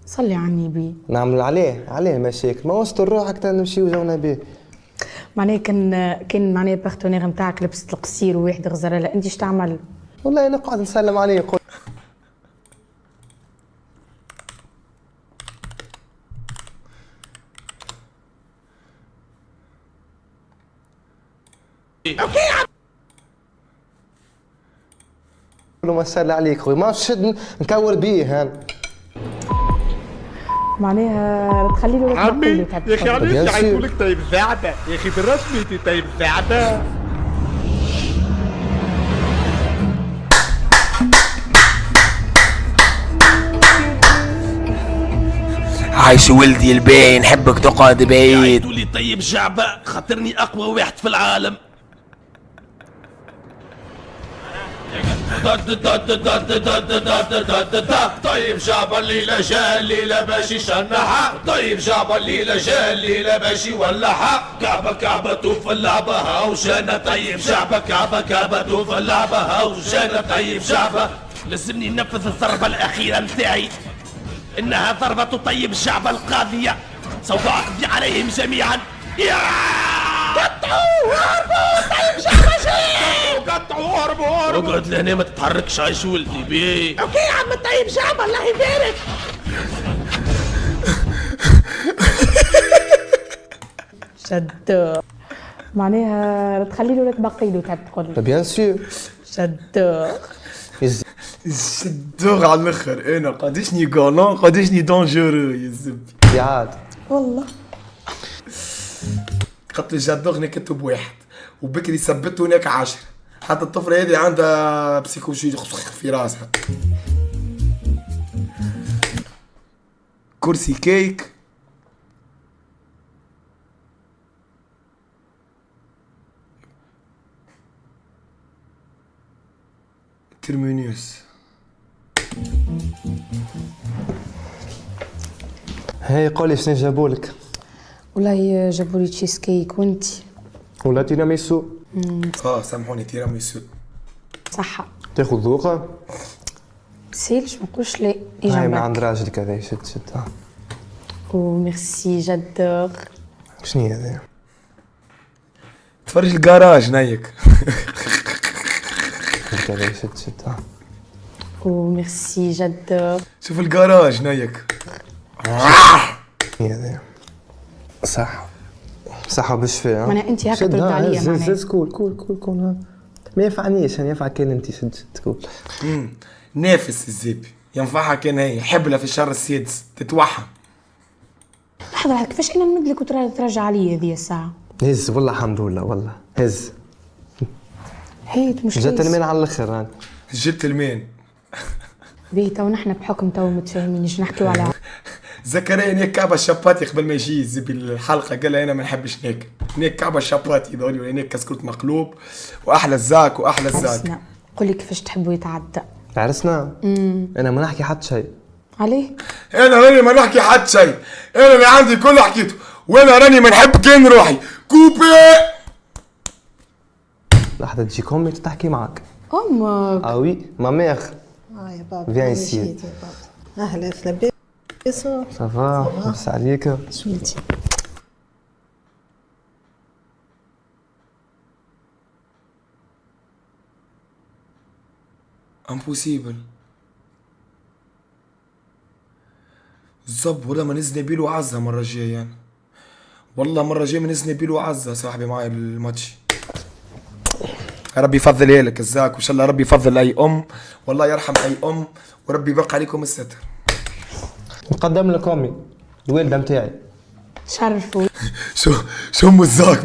[SPEAKER 2] صلي على النبي.
[SPEAKER 3] نعمل عليه مشاكل ما وسط روحك نمشيو جونا بيه.
[SPEAKER 2] معناها كان معناها باختونير نتاعك لبست القصير وواحد غزر لا انت اش تعمل؟
[SPEAKER 3] والله نقعد نسلم عليه نقول ما سهل عليك خويا ما شد نكور بيه هان
[SPEAKER 2] معناها تخلي له
[SPEAKER 8] عمي يا اخي علاش يعيطوا لك طيب زعبه يا اخي بالرسمي طيب زعبه.
[SPEAKER 1] عايش ولدي الباين نحبك تقعد بعيد.
[SPEAKER 8] يعيطوا لي طيب جعبه خاطرني اقوى واحد في العالم.
[SPEAKER 6] طيب جاب الليلة جا الليلة باش يشنحها طيب جاب الليلة جا الليلة باش يولعها كعبة كعبة في اللعبة هاوشانة طيب جعبة كعبة كعبة في اللعبة هاوشانة طيب جعبة لازمني ننفذ الضربة الأخيرة متاعي إنها ضربة طيب الشعب القاضية سوف أقضي عليهم جميعا قطعوا هربوا طيب شعب قطعوا هربوا اقعد لهنا ما تتحركش عايش ولدي بيه اوكي يا عم طيب شعب الله يبارك
[SPEAKER 2] جدور معناها تخلي له لا تبقي له تعب تقول
[SPEAKER 3] بيان سور.
[SPEAKER 2] جدور
[SPEAKER 1] جدور على الاخر انا قديشني غالون قديشني دونجورو يا زبي
[SPEAKER 3] عاد
[SPEAKER 2] والله
[SPEAKER 1] قتل جدور هنا كتب واحد وبكري ثبته هناك 10 حتى الطفلة هذه عندها بسيكوشي في راسها كرسي كيك ترمينيوس
[SPEAKER 3] هاي قولي شنو جابولك؟
[SPEAKER 2] والله جابوا لي تشيز كيك وانتي
[SPEAKER 3] ولا تيراميسو؟
[SPEAKER 1] سامحوني تيراميسو
[SPEAKER 2] صحة
[SPEAKER 3] تاخذ ذوقه؟
[SPEAKER 2] سيلش ما نقولش لا
[SPEAKER 3] هاي من
[SPEAKER 2] يجنبك
[SPEAKER 3] عند راجلك هذا شد
[SPEAKER 2] وميرسي جدور
[SPEAKER 3] شنو هذا؟
[SPEAKER 1] تفرج الجراج نايك
[SPEAKER 3] هذا شد
[SPEAKER 2] وميرسي جدور
[SPEAKER 1] شوف الجراج نايك
[SPEAKER 3] هذا صح صح بالشفاء
[SPEAKER 2] معناها انت هكا ترد عليا معناها
[SPEAKER 3] زز كول ما ينفعنيش انا ينفع كان انت شد تقول
[SPEAKER 1] نافس الزيبي ينفعها كان هي حبلة في الشهر السادس تتوحى
[SPEAKER 2] لحظة كيفاش انا نمدلك وترجع عليا هذه الساعة
[SPEAKER 3] هز والله الحمد لله والله هز
[SPEAKER 2] هيت مش
[SPEAKER 3] جات المين على الاخر راني
[SPEAKER 1] جبت المين
[SPEAKER 2] بيه تو نحن بحكم تو متفاهمينش نحكيو على
[SPEAKER 1] زكريا نيك كعبة شاباتي قبل ما يجي الزبي الحلقة قال انا ما نحبش نيك كعبة شاباتي دولي ولا نيك كسكروت مقلوب واحلى الزاك واحلى الزاك
[SPEAKER 2] عرسنا قولي كيفاش تحبوا يتعدى
[SPEAKER 3] عرسنا انا ما نحكي حتى شيء
[SPEAKER 2] عليه
[SPEAKER 1] انا راني ما نحكي حتى شيء انا اللي عندي كل حكيته وانا راني ما نحب كان روحي كوبي
[SPEAKER 3] لحظة تجيك امي تحكي معك
[SPEAKER 2] امك
[SPEAKER 3] وي ما ميغ
[SPEAKER 9] يا بابا
[SPEAKER 3] فيان سي
[SPEAKER 9] اهلا لاباس
[SPEAKER 3] صافا لاباس عليك
[SPEAKER 9] شويتي
[SPEAKER 1] امبوسيبل الزب ولا ما نزني بيلو عزة مرة جاية يعني والله مرة جاية ما نزني بيلو عزة صاحبي معايا بالماتش ربي يفضل لك الزاك وان شاء الله ربي يفضل اي ام والله يرحم اي ام وربي يبقى عليكم الستر
[SPEAKER 3] نقدم لك امي الوالده نتاعي
[SPEAKER 2] شرفوا
[SPEAKER 1] شو ام الزاك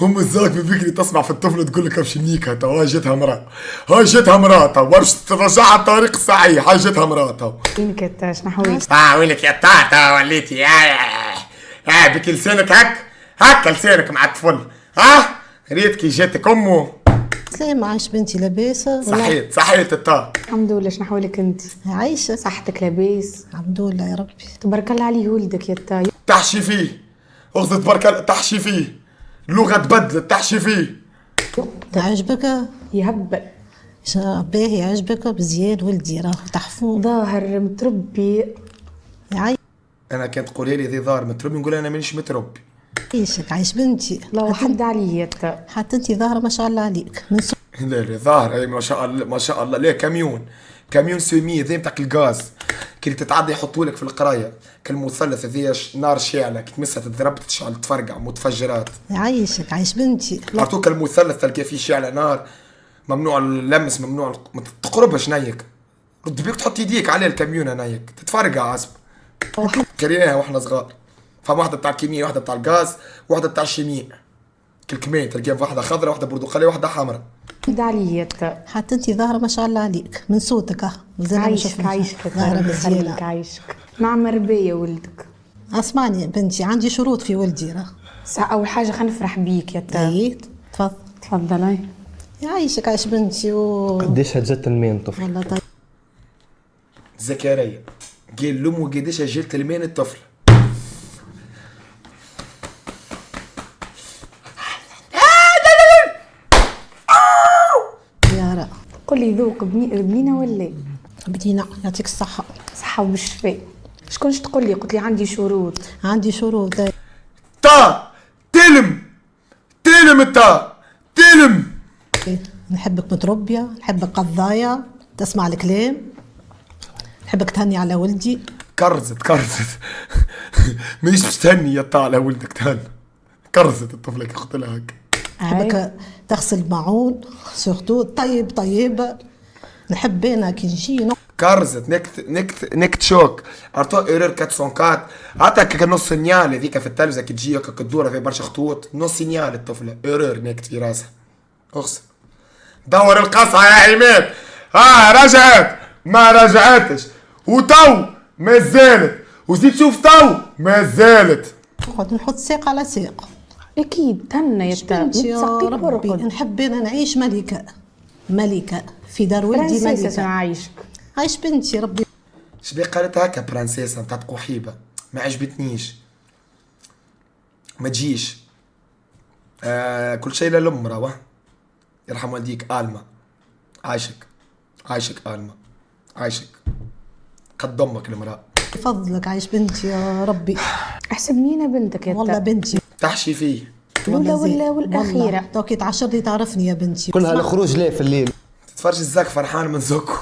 [SPEAKER 1] ام الزاك من فكري تسمع في الطفل تقول لك ابشي نيكها تو هاي جتها مراتها ورش ترجعها الطريق الصحيح هاي جتها مراتها
[SPEAKER 2] وينك انت شنو حويت
[SPEAKER 1] وينك يا طاطا وليتي بك لسانك هكا لسانك مع الطفل ريت كي جاتك امه
[SPEAKER 9] سلامة عايش بنتي لاباس
[SPEAKER 1] صحيت الطا
[SPEAKER 2] الحمد لله شنو حوالك انت
[SPEAKER 9] عايشة
[SPEAKER 2] صحتك لاباس
[SPEAKER 9] الحمد لله يا ربي
[SPEAKER 2] تبارك الله عليه ولدك يا تا
[SPEAKER 1] تحشي فيه اخذ تبارك الله تحشي فيه اللغة تبدلت تحشي فيه
[SPEAKER 9] عجبك
[SPEAKER 2] يهبل
[SPEAKER 9] باهي عجبك بزياد ولدي راه تحفون
[SPEAKER 2] ظاهر متربي
[SPEAKER 1] انا كانت تقولي لي ذي ظاهر متربي نقول انا مانيش متربي
[SPEAKER 9] عايشك عايش بنتي
[SPEAKER 2] الله حد عليا
[SPEAKER 9] حتى انت ظاهرة ما شاء الله عليك من
[SPEAKER 1] لا ظاهر اي ما شاء الله ليه كاميون سومي ذي نتاع الغاز كي تتعدى يحطوا لك في القرايه كالمثلث ذي نار شاعله كي تمسها تضرب تشعل تفرقع متفجرات
[SPEAKER 9] عايشك عايش بنتي
[SPEAKER 1] عطوك المثلث تلقى فيه شاعله نار ممنوع اللمس ممنوع ما تقربش نايك رد بيك تحط يديك عليه الكاميون نايك تتفرقع عصب كريناها واحنا صغار فما واحده بتاع الكيمياء واحده بتاع الغاز واحده بتاع الشيمياء كل كمين تلقى واحده خضراء واحده برتقاليه واحده حمراء
[SPEAKER 2] عليا
[SPEAKER 9] حتى انت ظاهرة ما شاء الله عليك من صوتك
[SPEAKER 2] عايشك عايشك مع مربية ولدك
[SPEAKER 9] اسمعني بنتي عندي شروط في ولدي راه
[SPEAKER 2] اول حاجة خلينا نفرح بيك يا تا
[SPEAKER 9] تفضل
[SPEAKER 2] تفضلي
[SPEAKER 9] يعيشك عايش بنتي
[SPEAKER 3] قديش هجت المين طفل؟
[SPEAKER 9] والله طيب.
[SPEAKER 1] زكريا قال لامه قديش اجلت المين الطفل.
[SPEAKER 9] يا رأ
[SPEAKER 2] قل لي ذوق بنينه ولا
[SPEAKER 9] بدينا يعطيك الصحة.
[SPEAKER 2] صحه والشفاء. شكونش تقول لي؟ قلت لي عندي شروط.
[SPEAKER 9] عندي شروط.
[SPEAKER 1] تا تلم تلم
[SPEAKER 9] نحبك متربية، نحبك قضايا، تسمع الكلام، نحبك تهني على ولدي.
[SPEAKER 1] كرزت مانيش باش تهني يا طا على ولدك تهنى. كرزت الطفله كي قلت لها هكا.
[SPEAKER 9] نحبك تغسل معون سورتو طيب. نحب انا كي نجي
[SPEAKER 1] كرزت نكت شوك ارتو ايرور 404 عطاك نص سينيال هذيك في التلفزه كي تجي هكا تدور في برشا خطوط نص سينيال الطفله ايرور نكت في راسها. اقسم دور القصعه يا عماد. رجعت ما رجعتش وتو ما زالت وزيد شوف تو ما زالت.
[SPEAKER 9] نقعد نحط ساق على ساق.
[SPEAKER 2] اكيد تهنى يا
[SPEAKER 9] بنتي يا ربي نحب انا نعيش ملكة في دار ولدي ملكة.
[SPEAKER 2] عايشك
[SPEAKER 9] عايش بنتي ربي.
[SPEAKER 1] شبيه قالت هكا برانسيسا نتاع قحيبه ما عجبتنيش ما تجيش. كل شيء للام راهو يرحم والديك. آلما عايشك آلما عايشك قد امك المراه.
[SPEAKER 9] بفضلك عايش بنتي يا ربي.
[SPEAKER 2] احسب مين بنتك يا
[SPEAKER 9] والله بنتي
[SPEAKER 1] تحشي فيه
[SPEAKER 2] الاولى والاخيره.
[SPEAKER 9] توكي تعشرني تعرفني يا بنتي.
[SPEAKER 3] كلها الخروج ليه في الليل؟
[SPEAKER 1] تتفرج الزاك فرحان من زوكو.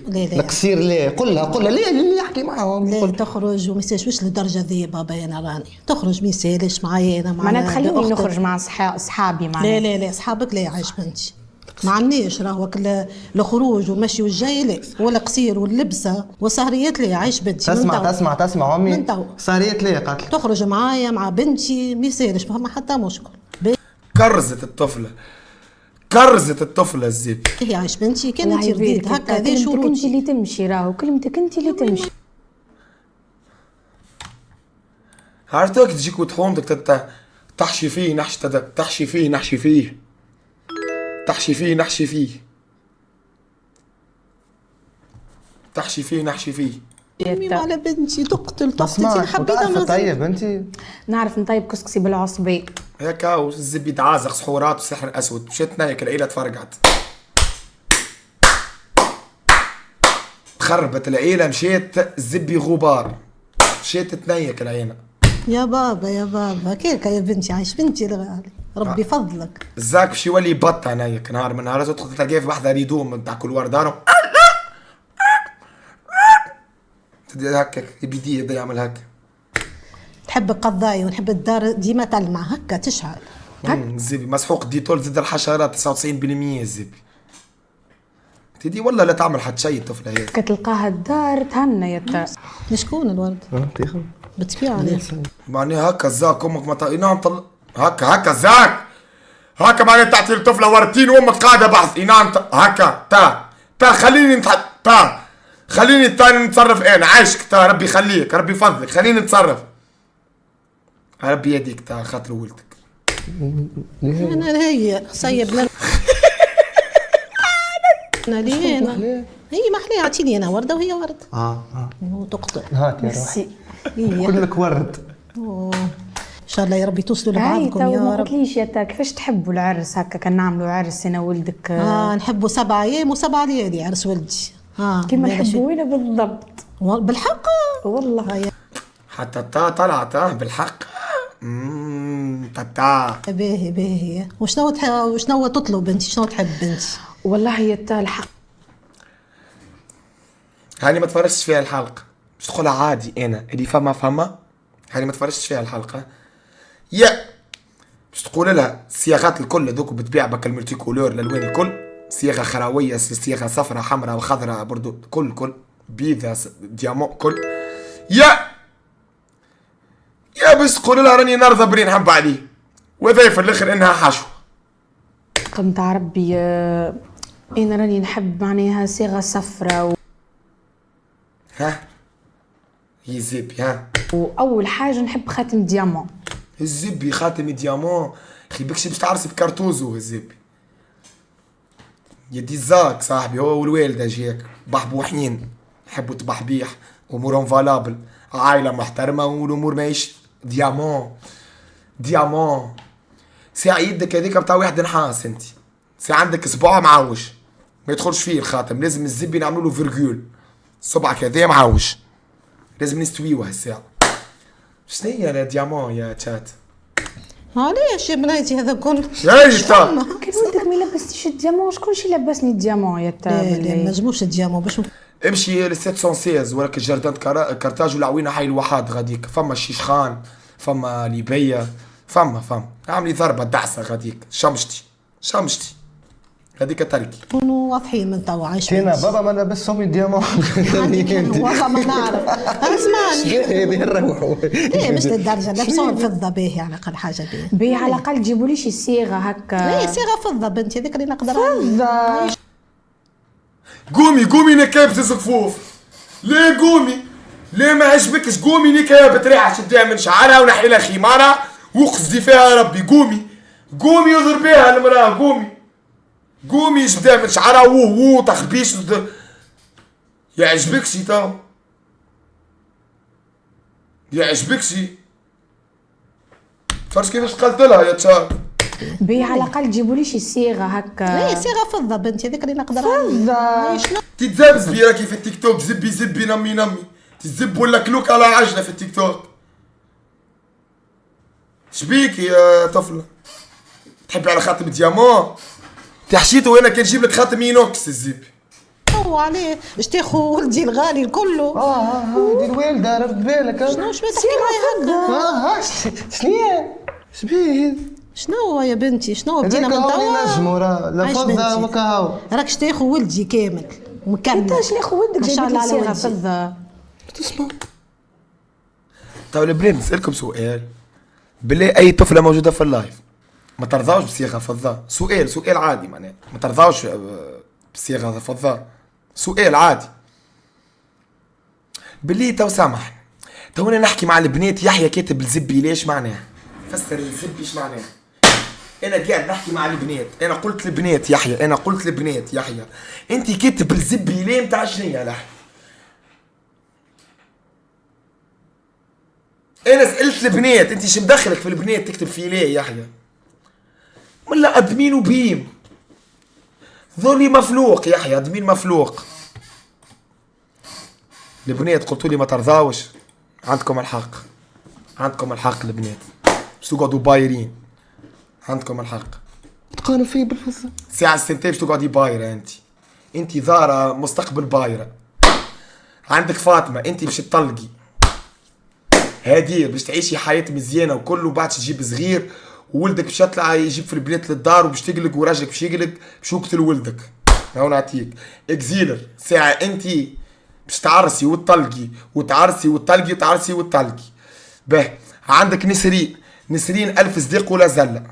[SPEAKER 9] لا
[SPEAKER 3] القصير ليه؟ قلها ليه يحكي معاهم.
[SPEAKER 9] لا تخرج وما يسالش للدرجه ذي بابا انا راني تخرج ما يسالش معايا انا
[SPEAKER 2] معناها تخليني نخرج مع صحابي معنا.
[SPEAKER 9] لا اصحابك لا عايش بنتي ما عنديش راهو الخروج والمشي والجاي لا ولا قصير واللبسه وسهريات لا عايش بنتي.
[SPEAKER 3] تسمع امي سهريات ليه قالت
[SPEAKER 9] تخرج معايا مع بنتي ما يسالش ما حتى مشكل.
[SPEAKER 1] كرزت الطفله الزب.
[SPEAKER 9] هي عايش بنتي كان انت رديت هكا ذي شروطي.
[SPEAKER 2] انت اللي تمشي راهو كلمتك انت اللي تمشي.
[SPEAKER 1] عرفتك تجيك وتحومدك تحشي فيه تحشي فيه نحشي فيه تحشي فيه نحشي فيه تحشي فيه نحشي فيه.
[SPEAKER 9] ميم على بنتي تقتل
[SPEAKER 3] تقتل حبيتها. طيب انت
[SPEAKER 2] نعرف نطيب كسكسي بالعصبي
[SPEAKER 1] هكا والزبي تعازق سحورات وسحر اسود. مشيت نايك العيله تفرقعت تخربت العيله. مشيت الزبي غبار مشيت تنيك العيله.
[SPEAKER 9] يا بابا كيف يا بنتي عايش بنتي الغالي ربي فضلك.
[SPEAKER 1] الزاك باش يولي بط هنايك نهار من نهار تدخل تلقاه في واحده ريدوم نتاع كل وردانو تدير هكاك بيديه يعمل هكا.
[SPEAKER 9] تحب القضايا ونحب الدار ديما تلمع هكا تشعل.
[SPEAKER 1] الزبي مسحوق ديتول ضد الحشرات 99% الزبي. تدي والله لا تعمل حتى شيء الطفله هي.
[SPEAKER 2] كتلقاها الدار تهنى يا
[SPEAKER 9] شكون الورد؟ بتبيع عليه.
[SPEAKER 1] معناها هكا الزاك امك ما نعم هكا الزاك هكا معناها تعطي الطفله ورتين وامك قاعده بحث نعم هكا تا خليني نتصرف انا عايشك تا ربي يخليك ربي يفضلك خليني نتصرف ربي يديك تا خاطر ولدك.
[SPEAKER 9] انا هي صيبنا انا ليه انا هي محليه اعطيني انا ورده وهي ورد. وتقطع
[SPEAKER 3] هات يا روحي كلك ورد.
[SPEAKER 9] ان شاء الله يا ربي توصلوا لبعضكم يا رب.
[SPEAKER 2] ما قلتليش يا كيفاش تحبوا العرس هكا كان نعملوا عرس انا ولدك؟
[SPEAKER 9] نحبوا 7 ايام و7 ليالي عرس ولدي.
[SPEAKER 2] كيما نحبوا وين بالضبط
[SPEAKER 9] بالحق
[SPEAKER 2] والله
[SPEAKER 1] حتى طلعت بالحق. تا
[SPEAKER 9] باهي وشنو تطلب انت شنو تحب بنتي؟
[SPEAKER 2] والله يا الحق
[SPEAKER 1] هاني ما تفرجتش فيها الحلقه باش تقولها عادي انا اللي فما هاني ما تفرجتش فيها الحلقه باش تقول لها الصياغات الكل دوك بتبيع بك الملتي كولور الالوان الكل صياغه خرويه صياغه صفراء حمراء وخضراء برضو كل بيضة ديامون كل يا باش تقول لها راني نرضى بري نحب عليه وذا في الاخر انها حشوه.
[SPEAKER 2] قمت ربي انا راني نحب معناها صيغه صفراء
[SPEAKER 1] هي زبي
[SPEAKER 2] واول حاجه نحب خاتم ديامون.
[SPEAKER 1] الزبي خاتم ديامون اخي بكشي باش تعرسي بكارتوزو الزبي يدي الزاك صاحبي هو والوالدة جيك بحبوحين يحبوا تبحبيح امورهم فالابل عائلة محترمة والامور ماهيش ديامون ساعة يدك هذيك بتاع واحد نحاس انت ساعة عندك صباع معوش ما يدخلش فيه الخاتم لازم الزبي نعملوا له فيرجول صبعك هذا معوش لازم نستويوه هالساعة شنو هي لا ديامون يا تشات
[SPEAKER 9] علاش يا بناتي هذا كل
[SPEAKER 1] شايف
[SPEAKER 2] كان ولدك ما يلبسنيش الديامون شكون شي لبسني الديامون يا
[SPEAKER 9] لا ما نجموش الديامون باش
[SPEAKER 1] امشي ل 716 وراك الجردان كارتاج والعوينه حي الوحاد غاديك فما الشيشخان فما ليبيا فما اعملي ضربه دعسه غاديك شمشتي هذيك تركي
[SPEAKER 9] كونوا واضحين من توا عايش
[SPEAKER 3] انا بابا ما لبس امي الديامون
[SPEAKER 9] والله ما نعرف اسمعني
[SPEAKER 3] هذه نروحوا
[SPEAKER 9] ايه مش للدرجه لبسون فضه باهي على الاقل حاجه
[SPEAKER 2] باهي على الاقل جيبوا لي شي صيغه هكا
[SPEAKER 9] ايه صيغه فضه بنتي هذيك اللي نقدر
[SPEAKER 2] فضه
[SPEAKER 1] قومي نكابت الصفوف ليه قومي ليه ما عجبكش قومي نكابت ريحه شديها من شعرها ونحي لها خمارها وقصدي فيها ربي قومي اضرب بيها المراه قومي شديها من شعرها وو تخبيش يعجبكش تو يعجبكش فرش كيفاش قلت لها يا تشار
[SPEAKER 2] باهي على الاقل جيبوا لي شي صيغه هكا
[SPEAKER 9] ايه صيغه فضه بنتي هذيك اللي نقدر
[SPEAKER 2] فضه
[SPEAKER 1] تتزبز بي راكي في التيك توك زبي نمي تزب ولا كلوك على عجله في التيك توك شبيك يا طفله تحبي على خاتم ديامون تحشيته هنا كان نجيب لك خاتم اينوكس الزبي
[SPEAKER 9] هو عليه باش تاخذ ولدي الغالي كله
[SPEAKER 3] دي الوالده رد بالك
[SPEAKER 9] شنو باش تحكي معايا هكا
[SPEAKER 3] شبيه
[SPEAKER 9] شنو يا بنتي شنو بدينا من توا
[SPEAKER 3] نجموا لا فضه وكهو
[SPEAKER 9] راكش تاخذ ولدي كامل ومكمل
[SPEAKER 2] انت اش ناخذ ولدك جايب لي صيغه فضه
[SPEAKER 3] تسمع
[SPEAKER 1] طيب البنات نسالكم سؤال بالله اي طفله موجوده في اللايف ما ترضاوش بصيغه فضه سؤال عادي معناها ما ترضاوش بصيغه فضه سؤال عادي بالله تو سامحني تو انا نحكي مع البنات يحيى كاتب الزبي ليش معناه فسر الزبي ايش معناه انا قاعد نحكي مع البنات انا قلت لبنات يحيى انت كاتب الزبي ليه متاع شنو يا لحي انا سالت البنات انت شو مدخلك في البنات تكتب فيه ليه يحيى ولا ادمين وبيم ذولي مفلوق يحيى ادمين مفلوق البنات قلتوا لي ما ترضاوش عندكم الحق البنات باش تقعدوا بايرين عندكم الحق
[SPEAKER 3] تقارن فيه بالفصل
[SPEAKER 1] ساعة السنتين باش تقعدي بايرة انت ذارة مستقبل بايرة عندك فاطمة انت باش تطلقي هادير باش تعيشي حياة مزيانة وكله بعد تجيب صغير وولدك باش يطلع يجيب في البنات للدار وباش تقلق وراجلك باش يقلق باش يقتل ولدك هاو نعطيك اكزيلر ساعة انت باش تعرسي وتطلقي وتطلقي به عندك نسرين 1000 صديق ولا زلة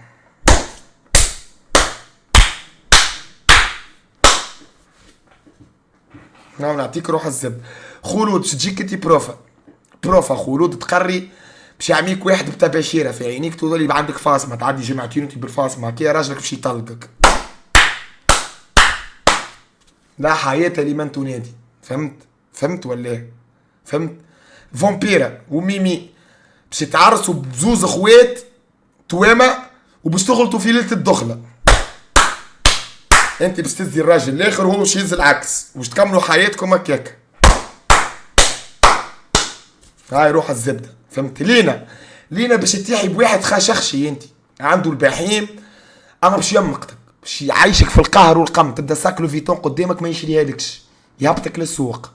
[SPEAKER 1] نعم نعطيك روح الزب خلود باش تجيك انتي بروفا خلود تقري باش يعميك واحد بتباشيره في عينيك تولي عندك فاصمه تعدي جمعتين وانتي بالفاصمه كي راجلك باش يطلقك لا حياة لمن تنادي فهمت ولا ايه فهمت فامبيرا وميمي باش يتعرسوا بزوز اخوات توامة وباش تغلطوا في ليله الدخله انت باش تزي الراجل الاخر وهو باش يهز العكس وباش تكملوا حياتكم هكاك هاي روح الزبده فهمت لينا باش تيحي بواحد خاشخشي انت عنده البحيم اما باش يمقتك باش يعيشك في القهر والقم تبدا ساكلو فيتون قدامك ما يشريها لكش يهبطك للسوق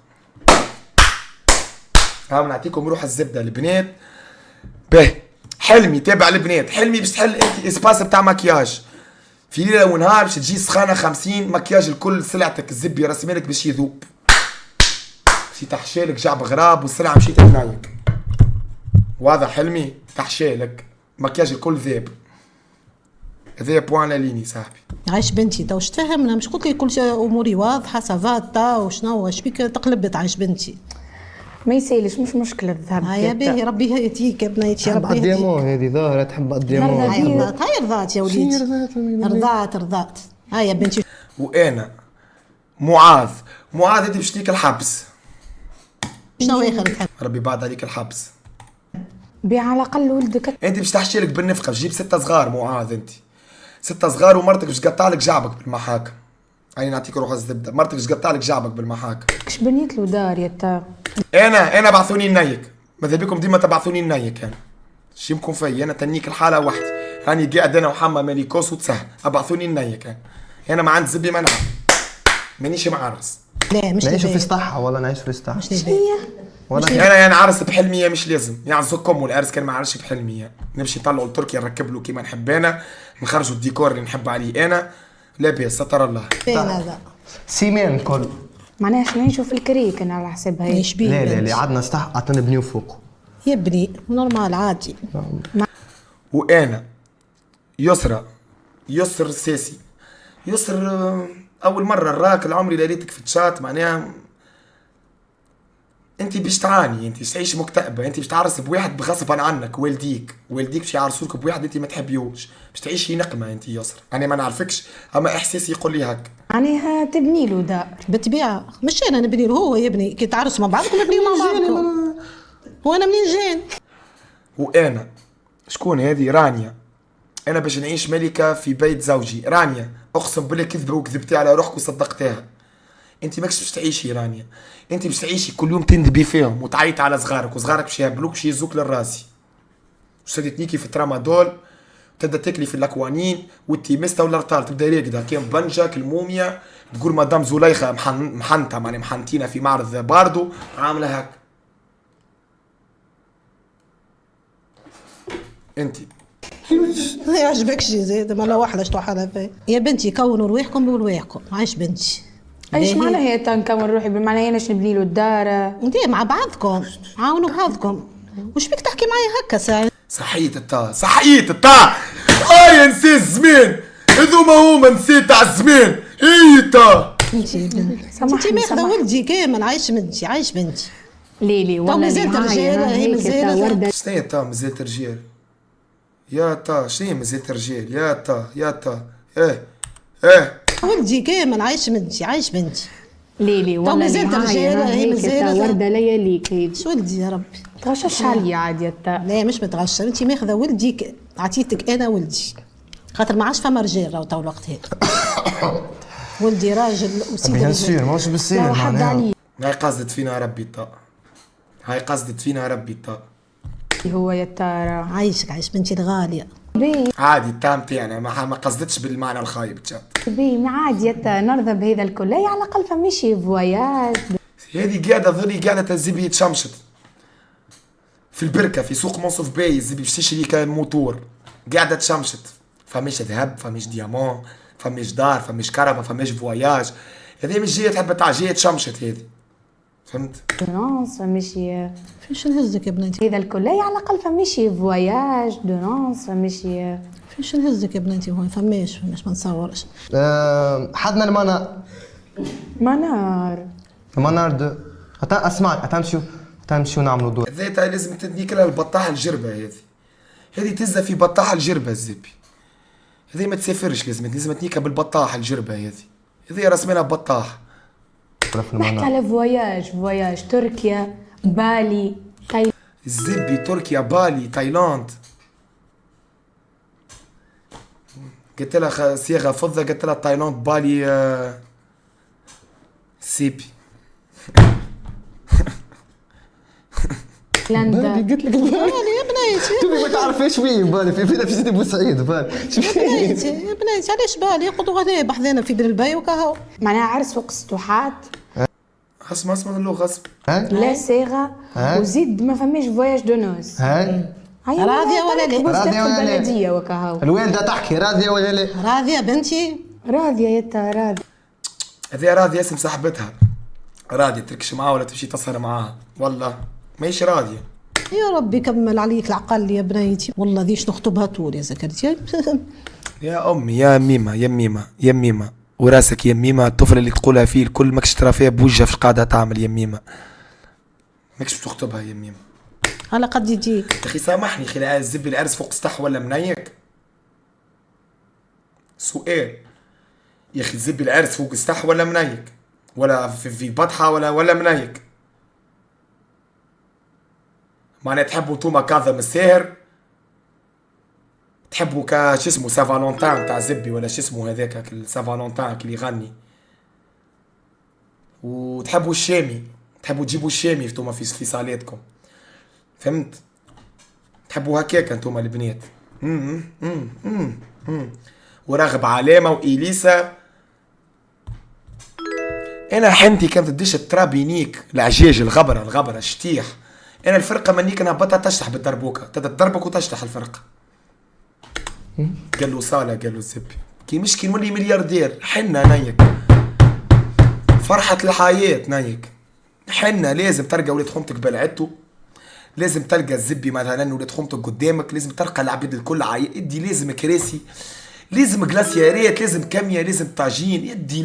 [SPEAKER 1] هاو نعطيكم روح الزبده البنات به حلمي تابع البنات حلمي باش تحل انت اسباس بتاع مكياج في ليله ونهار باش تجي سخانه 50 مكياج الكل سلعتك الزبي رسمالك باش يذوب باش تحشالك جعب غراب والسلعه مشيت تنايك واضح حلمي تحشالك مكياج الكل ذاب هذا بوان ليني صاحبي
[SPEAKER 9] عايش بنتي تو واش تفهمنا مش قلت لي كل شيء اموري واضحه سافاتا وشنو واش بيك تقلبت عايش بنتي
[SPEAKER 2] ما يسالش مش مشكله الذهب.
[SPEAKER 9] هيا باهي ربي يهديك يا بنيتي
[SPEAKER 3] تحب
[SPEAKER 9] ربي يهديك.
[SPEAKER 3] الديامون هذه ظاهرة تحب الديامون.
[SPEAKER 2] نرضى.
[SPEAKER 9] هاي رضات هاي رضات يا وليدي. رضات هاي يا بنتي.
[SPEAKER 1] وانا معاذ انت باش تيك الحبس.
[SPEAKER 9] شنو اخر تحب؟
[SPEAKER 1] ربي بعد عليك الحبس.
[SPEAKER 2] بيع على الاقل ولدك.
[SPEAKER 1] انت باش تحشي لك بالنفقه، تجيب 6 صغار معاذ، انت 6 صغار ومرتك باش تقطع لك جعبك بالمحاكم. هاني نعطيك روح الزبده، مرتك باش تقطع لك جعبك بالمحاكم.
[SPEAKER 2] كش بنيت له دار يا تا.
[SPEAKER 1] انا بعثوني النيك، ماذا بكم ديما تبعثوني النيك. انا شيمكم في انا تنيك الحاله وحدي، راني قاعد انا وحما ماليكوس وتسهل، ابعثوني النيك. انا ما عندي زبي منع، مانيش معرس.
[SPEAKER 9] لا مش
[SPEAKER 3] نعيشوا في سطح ولا نعيش في سطح؟
[SPEAKER 9] مش ليه.
[SPEAKER 1] انا يعني عرس بحلميه مش لازم يعني زكم، والعرس كان ما عرسش بحلميه، نمشي نطلعوا لتركيا نركب له كيما نحب انا، نخرجوا الديكور اللي نحب عليه انا، لاباس ستر الله.
[SPEAKER 9] فين هذا؟
[SPEAKER 3] سيمان الكل.
[SPEAKER 2] معناها احنا نعيشوا في الكريكن على حساب هاي.
[SPEAKER 9] ايش بيه؟
[SPEAKER 3] لا عندنا سطح عطنا نبنيو فوق.
[SPEAKER 9] يبني نورمال عادي.
[SPEAKER 1] وانا يسر ساسي يسر اول مره نراك العمري لقيتك في الشات، معناها انت باش تعاني، انت باش تعيش مكتئبه، انت باش تعرس بواحد بغصبا عنك، والديك باش يعرسوك بواحد انت ما تحبيوش، باش تعيشي نقمه انت يسر. انا ما نعرفكش اما احساسي يقول لي هك.
[SPEAKER 2] معناها تبني له دار
[SPEAKER 9] بالطبيعه، مش انا نبني له، هو يبني. كي تعرسوا مع بعضكم نبنيو مع بعضكم. وانا منين جاي؟
[SPEAKER 1] وانا شكون هذه؟ رانيا. انا باش نعيش ملكه في بيت زوجي. رانيا اقسم بالله كذبه وكذبتي على روحك وصدقتيها. انت ماكش باش تعيشي رانيا، انت باش تعيشي كل يوم تندبي فيهم وتعيط على صغارك، وصغارك باش يهبلوك باش يهزوك للراسي. وشدتنيكي في الترامادول تبدا تاكلي في الاكوانين والتيمستا والارطال، تبدا راقده كيم بنجك الموميا، تقول مدام زليخه محنته ماني محنتينا في معرض باردو عامله هك. انت
[SPEAKER 9] ما يعجبكش زيد ما لا واحده شتو حالها فيه. يا بنتي كونوا رواحكم برواحكم. عايش بنتي.
[SPEAKER 2] ايش معناها هي تنكون روحي بمعنى انا نبني له الدار؟
[SPEAKER 9] انت مع بعضكم عاونوا بعضكم. وش بيك تحكي معايا هكا ساعه؟
[SPEAKER 1] صحيت التا نسيت الزمان هذوما نسيت على الزمان. تا
[SPEAKER 9] انت ماخذه ولدي كامل. عايش بنتي
[SPEAKER 2] ليلي والله
[SPEAKER 9] مازالت رجال. هي مازالت.
[SPEAKER 1] شنو هي تا مازالت رجال؟ يا تا شنو هي مازالت رجال؟ يا تا ايه
[SPEAKER 9] ولدي كامل. عايش بنتي
[SPEAKER 2] ليلي والله
[SPEAKER 9] مازالت رجال. هي مازالت
[SPEAKER 2] ورده لياليك.
[SPEAKER 9] شو ولدي يا ربي؟
[SPEAKER 2] تغشش عليا عاد يا تا.
[SPEAKER 9] لا مش متغشى. انت ماخذه ولدي عطيتك انا ولدي، خاطر ما عادش فما رجال راهو تو الوقت هذا. ولدي راجل وسيدي
[SPEAKER 3] بيان سور ماهوش بالسير معناها.
[SPEAKER 1] هاي قصدت فينا ربي الطاق.
[SPEAKER 2] هو يا ترى
[SPEAKER 9] عايش بنتي الغاليه.
[SPEAKER 1] عادي التام تاعنا ما قصدتش بالمعنى الخايب تشات.
[SPEAKER 2] ما عادي يا تا نرضى بهذا الكل. هي على الاقل فماشي فواياج.
[SPEAKER 1] هذه قاعده تزبي يتشمشط في البركه في سوق منصف باي، الزبي باش تشري كان موتور قاعده تشمشط. فماش ذهب، فماش ديامون، فماش دار، فماش كرهبه، فماش فواياج. هذه مش جايه تحب جايه تشمشط هذه، فهمت؟
[SPEAKER 2] دونس فماشي.
[SPEAKER 9] فيش نهزك يا بنتي؟
[SPEAKER 2] هذا الكل هي على الاقل فماشي فواياج دونس فماشي.
[SPEAKER 9] فيش نهزك يا بنتي؟ هو فماش ما نصورش.
[SPEAKER 3] حدنا المنار دو. اسمعي تمشيو نعملوا دور.
[SPEAKER 1] هذا لازم تدنيك لها البطاحه الجربه. هذه تزه في بطاحه الجربه الزبي. هذه ما تسافرش، لازم تنيكها بالبطاحه الجربه. هذه رسمنا بطاحه.
[SPEAKER 2] نحكي على فواياج تركيا بالي تايلاند.
[SPEAKER 1] الزبي تركيا بالي تايلاند. قلت لها صيغه فضه، قلت لها تايلاند بالي سيبي.
[SPEAKER 2] لندا
[SPEAKER 3] قلت لك بالي
[SPEAKER 9] يا بنيتي
[SPEAKER 3] تبي ما تعرفيش وين بالي في سيدي بوسعيد بالي.
[SPEAKER 9] يا بنيتي علاش بالي يقعدوا غدا بحذانا في بن البي وكهو.
[SPEAKER 2] معناها عرس فوق السطوحات.
[SPEAKER 1] اسمع اللغه غصب.
[SPEAKER 2] لا صيغه وزيد ما فماش فواياج دو نوس.
[SPEAKER 9] راضيه ولا لا؟
[SPEAKER 2] راضيه ولا لا؟ البلديه وكهو.
[SPEAKER 3] الوالده تحكي راضيه ولا لا؟
[SPEAKER 9] راضيه بنتي.
[SPEAKER 2] راضيه يا تا راضيه.
[SPEAKER 1] هذه راضيه اسم صاحبتها. راضيه تركش معاها ولا تمشي تسهر معاها، والله ماهيش راضيه.
[SPEAKER 9] يا ربي كمل عليك العقل يا بنيتي. والله ذيش نخطبها طول يا زكريا.
[SPEAKER 1] يا امي يا ميمه وراسك يا ميمه. الطفله اللي تقولها فيه الكل ماكش ترى فيها بوجهها في قاعده تعمل يا ميمه. ماكش تخطبها يا ميم.
[SPEAKER 9] على قد يجيك.
[SPEAKER 1] يا اخي سامحني يا اخي، الزبي العرس فوق سطح ولا منيك؟ سؤال يا اخي، الزبي العرس فوق سطح ولا منيك؟ ولا في بطحه ولا منيك؟ معناها تحبوا انتوما كاظم الساهر، تحبوا شو اسمه سا فالونتان تاع زبي، ولا شو اسمه هذاك سا فالونتان اللي يغني، وتحبوا الشامي، تحبوا تجيبوا الشامي انتوما في صالاتكم، فهمت؟ تحبوا هكاك انتوما البنات. ورغب علامة وإليسا. أنا حنتي كانت تدش الترابينيك العجاج الغبرة الشتيح. أنا الفرقة منيك نهبطها تشطح بالدربوكة، تدربك وتشطح الفرقة. قال له صالة، قال له الزبي كي مش كي نولي ملياردير، حنا نيك فرحة الحياة نيك، حنا لازم تلقى ولاد خمتك بلعتو، لازم تلقى الزبي مثلا ولاد خمتك قدامك، لازم تلقى العبيد الكل يدي، لازم كراسي، لازم جلاسيارات، لازم كامية، لازم طاجين، يدي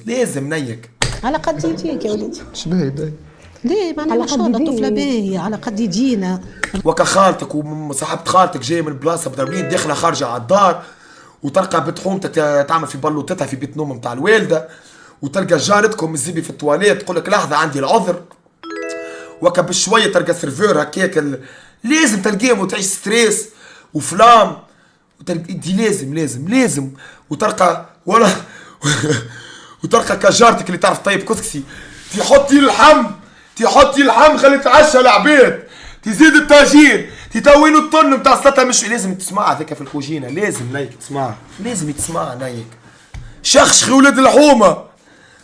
[SPEAKER 1] لازم نيك.
[SPEAKER 9] على قد يجيك يا وليدي.
[SPEAKER 3] شبيه داي؟
[SPEAKER 9] ليه معناها ما شاء الله طفله باهيه، على قد يجينا.
[SPEAKER 1] وكا خالتك وصاحبة خالتك جايه من البلاصه بدربين داخله خارجه على الدار، وتلقى بنت حومتك تعمل في بلوطتها في بيت نوم نتاع الوالده، وتلقى جارتكم الزبي في التواليت تقول لك لحظه عندي العذر، وكا بشويه تلقى سيرفور هكاك لازم تلقاهم وتعيش ستريس وفلام، دي لازم وتلقى ولا وتلقى كجارتك اللي تعرف طيب كسكسي تحطي اللحم خلي تعشى العباد، تزيد الطاجين، تتوينوا الطن نتاع السلطه، مش لازم تسمعها ذيك في الكوجينه، لازم نيك تسمعها نيك. شخشخي ولاد الحومه،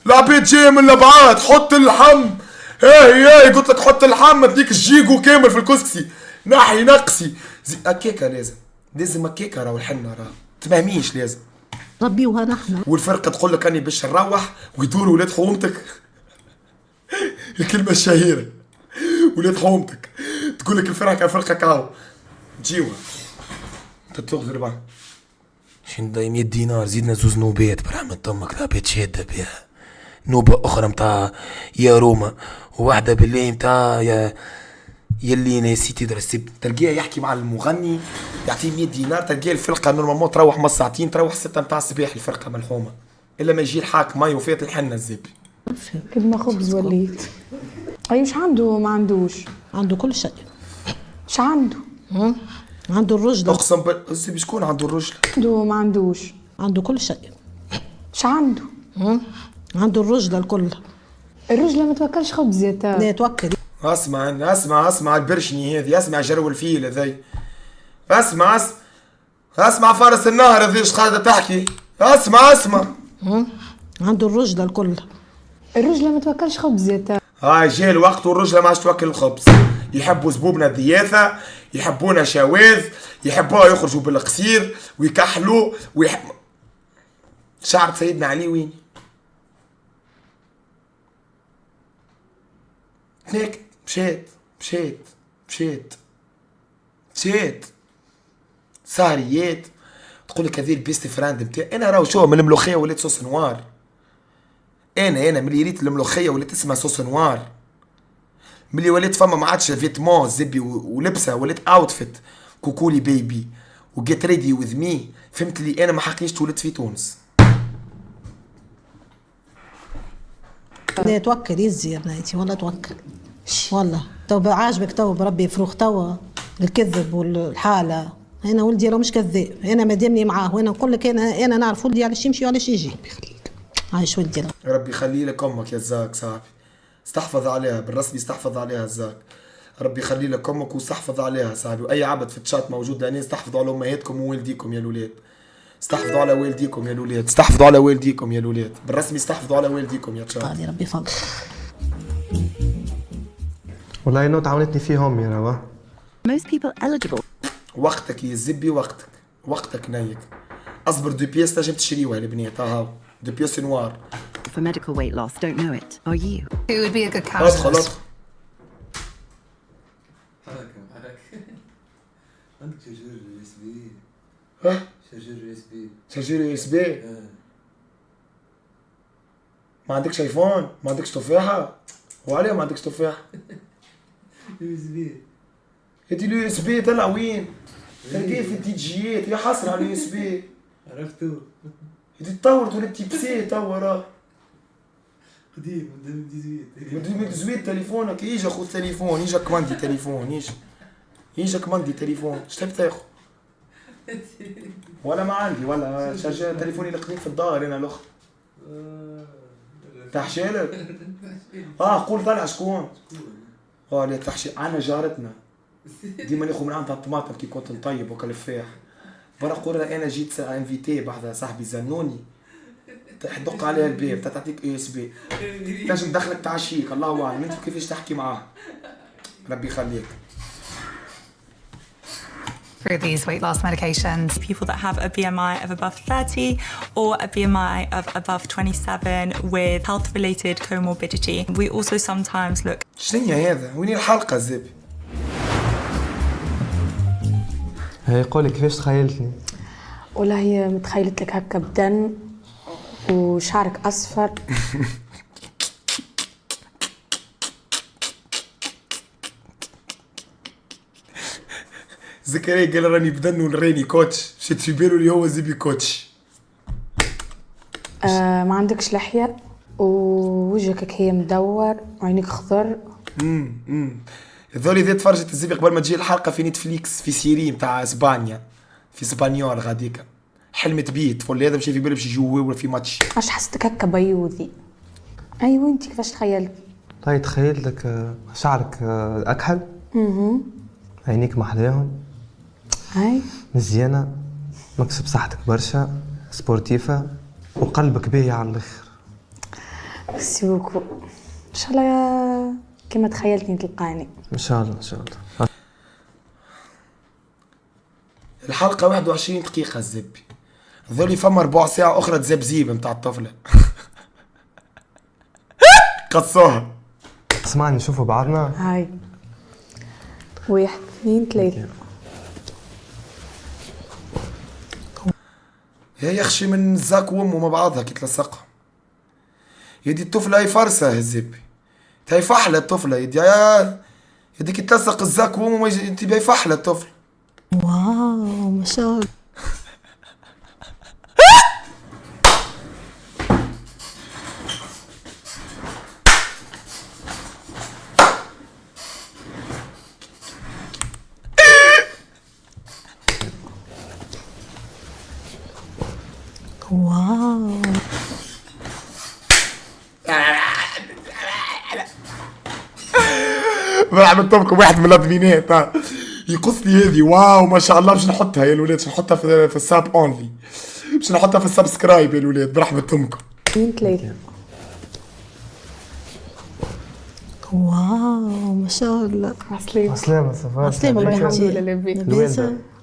[SPEAKER 1] العباد جايه من الابعاد، حط اللحم، هاي قلت لك حط اللحم، ما تديك الجيجو كامل في الكسكسي، نحي نقصي هكاكا، لازم هكاكا، راهو الحنه راهو تفهميش، لازم
[SPEAKER 9] ربيوها نحن.
[SPEAKER 1] والفرقه تقول لك اني باش نروح ويدوروا ولاد حومتك الكلمه الشهيره، ولاد حومتك تقول لك الفرقه كاو تجيوها تتغزر بقى شين داي 100 دينار، زيدنا زوز نوبات برحمة امك، ذا بيت شاده بها نوبه اخرى متاع يا روما، وواحده بالله متاع يلي نسيت يدرس، تلقيه يحكي مع المغني يعطيه 100 دينار، تلقيه الفرقه نورمالمون تروح من ساعتين، تروح 6 متاع الصباح الفرقه ملحومه، الا ما يجي الحاك ماي وفات الحنه الزبي
[SPEAKER 2] كلمة خبز وليت. أي وش عنده؟ ما عندوش.
[SPEAKER 9] عنده كل شيء.
[SPEAKER 2] وش عنده؟
[SPEAKER 9] عنده الرجلة.
[SPEAKER 1] اقسم بالله شكون عنده الرجلة؟
[SPEAKER 2] عنده ما عندوش.
[SPEAKER 9] عنده كل شيء.
[SPEAKER 2] وش عنده؟
[SPEAKER 9] عنده الرجلة الكل.
[SPEAKER 2] الرجلة ما توكلش خبز يا تا.
[SPEAKER 9] لا توكل.
[SPEAKER 1] اسمع البرشني هذه، اسمع جرو الفيل هذي، اسمع فارس النهر هذي ايش قاعدة تحكي، اسمع
[SPEAKER 9] عنده الرجلة الكل.
[SPEAKER 2] الرجلة ما توكلش خبز يا تا.
[SPEAKER 1] هاي جاي الوقت والرجلة ما عادش توكل الخبز، يحبوا زبوبنا الدياثة، يحبونا شواذ، يحبوها يخرجوا بالقصير ويكحلوا شعر سيدنا علي وين؟ هيك مشيت سهريات، تقول لك هذه البيست فراند نتاعي، انا راهو شو من الملوخيه وليت صوص نوار، انا ملي ريت الملوخيه وليت اسمها صوص نوار، ملي وليت فما ما عادش فيتمون زبي ولبسه، وليت اوتفيت كوكولي بيبي وجيت ريدي وذ مي، فهمت لي انا ما حقنيش تولد في تونس.
[SPEAKER 9] لا توكل يزي يا بناتي، والله توكل والله، تو عاجبك تو بربي فروخ توا الكذب والحاله، انا ولدي راه مش كذاب، انا مادامني معاه وانا نقول لك انا نعرف ولدي علاش يمشي وعلاش يجي. ربي يخليك، عايش ولدي.
[SPEAKER 1] ربي يخلي لك امك يا زاك صاحبي، استحفظ عليها بالرسمي، استحفظ عليها الزاك، ربي يخلي لك امك واستحفظ عليها صاحبي، واي عبد في الشات موجود لاني استحفظوا على امهاتكم ووالديكم يا الولاد، استحفظوا على والديكم يا الولاد، استحفظوا على والديكم يا الولاد، بالرسمي استحفظوا على والديكم يا تشات.
[SPEAKER 9] هذه ربي يفضل.
[SPEAKER 3] والله انه تعاونتني فيه امي روا.
[SPEAKER 10] Most people eligible.
[SPEAKER 1] وقتك يا زبي، وقتك نايك، اصبر دو بياس تنجم تشريوها البنات، هاو دو بياس نوار.
[SPEAKER 10] For medical weight loss don't know it, are you?
[SPEAKER 11] Who would be a good counselor?
[SPEAKER 1] خلاص
[SPEAKER 12] عندك شجر يو اس بي؟
[SPEAKER 1] ها؟
[SPEAKER 12] شجر يو اس بي؟
[SPEAKER 1] ما عندكش ايفون؟ ما عندكش تفاحة؟ وعليه ما عندكش تفاحة؟ هادي اليو اس بي طلع وين؟ تلقاه في الدي جيات يا حسرة على اليو اس بي.
[SPEAKER 12] عرفتو.
[SPEAKER 1] هادي تطورت ولا تيب سي توا راه.
[SPEAKER 12] قديم من 2018.
[SPEAKER 1] من 2018 تليفونك يجا خذ تليفون يجا كماندي تليفون يجا كماندي تليفون اش تحب تاخذ؟ ولا ما عندي ولا شارجر تليفوني القديم في الدار انا الاخر. تحشيلك؟ قول طلع شكون؟ لا تحشي انا جارتنا ديما ناخذ من عندها الطماطم كي كنت نطيب وكالفاح. برا قول انا جيت انفيتي بحذا صاحبي زنوني تدق عليها الباب تعطيك يو اس بي تنجم تدخلك تعشيك الله اعلم انت كيفاش تحكي معاه ربي يخليك.
[SPEAKER 11] Through these weight loss medications, people that have a BMI of above 30 or a BMI of above 27 with health-related comorbidity. We also sometimes look.
[SPEAKER 1] شنو هذا؟ وين الحلقة زبي؟
[SPEAKER 3] هي قولي كيفاش تخيلتني؟
[SPEAKER 2] والله متخيلت لك هكا بدن وشعرك اصفر.
[SPEAKER 1] زكريا قال راني بدن ونريني كوتش مشيت في بالو اللي هو زبي كوتش.
[SPEAKER 2] ما عندكش لحية ووجهك هي مدور وعينيك خضر.
[SPEAKER 1] هذولي ذي تفرجت الزبي قبل ما تجي الحلقة في نتفليكس في سيري متاع اسبانيا في اسبانيول غاديكا حلمت بيه الطفل هذا مشي في بالو باش يجي ولا في ماتش.
[SPEAKER 2] اش حسيتك هكا بيوضي؟ ايوه انت كيفاش تخيلت؟
[SPEAKER 3] طيب تخيلتك شعرك اكحل. عينيك محلاهم.
[SPEAKER 2] هاي
[SPEAKER 3] مزيانة مكسب صحتك برشا سبورتيفة وقلبك باهي على الاخر.
[SPEAKER 2] ميرسي بوكو ان شاء الله كما تخيلتني تلقاني
[SPEAKER 3] ان شاء الله ان شاء الله.
[SPEAKER 1] الحلقة 21 دقيقة الزبي ذولي فما ربع ساعة أخرى تزبزيب متاع الطفلة. قصوها.
[SPEAKER 3] اسمعني نشوفوا بعضنا.
[SPEAKER 2] هاي 1 2 3.
[SPEAKER 1] هي يخشي من زاك وامه مع بعضها كي تلصقها. يدي الطفلة هي فرسة الزبي هي فحلة الطفلة يدي كي تلصق الزاك وامه تبي فحلة الطفل.
[SPEAKER 9] واو ما شاء الله. واو
[SPEAKER 1] عملت لكم واحد من الادمينات يقص لي هذه واو ما شاء الله باش نحطها يا الولاد باش نحطها في الساب اونلي باش نحطها في السبسكرايب يا الولاد برحمة امكم.
[SPEAKER 2] 2 3.
[SPEAKER 9] واو ما شاء الله.
[SPEAKER 3] عسلامة صفاء.
[SPEAKER 9] عسلامة
[SPEAKER 2] الحمد لله لبيك.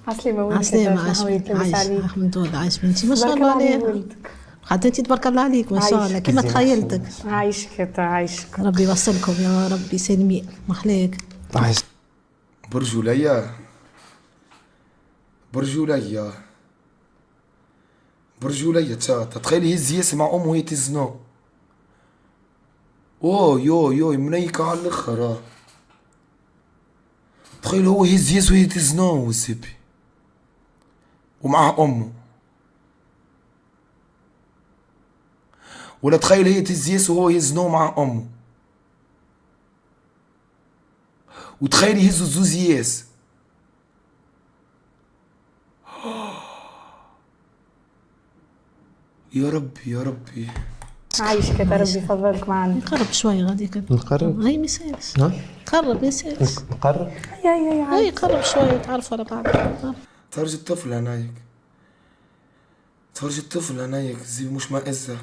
[SPEAKER 9] عسلامة عايش الحمد لله عايش بنتي ما شاء الله عليها. حتى انت تبارك الله عليك ما شاء الله كيما تخيلتك.
[SPEAKER 2] عايشك
[SPEAKER 9] ربي يوصلكم يا ربي سلمي محلاك.
[SPEAKER 3] عايش.
[SPEAKER 1] برجولية تخيلي هز ياسي مع امه وهي تزنو. يو منيكة على الاخر. تخيل هو يهز ياسي وهي تزنو والزبي ومعها امه. ولا تخيل هي تهز ياسي وهو يزنو مع امه. وتخيل يهزوا زوز ياس. يا ربي
[SPEAKER 2] عايشك يا ربي يفضلك معنا.
[SPEAKER 9] نقرب شوي غاديك.
[SPEAKER 3] نقرب.
[SPEAKER 9] هاي مسالش. قرب مسالش.
[SPEAKER 3] نقرب.
[SPEAKER 9] هاي قرب شوي تعرفوا على بعض.
[SPEAKER 1] تفرج الطفل هنايك زي مش مائزة.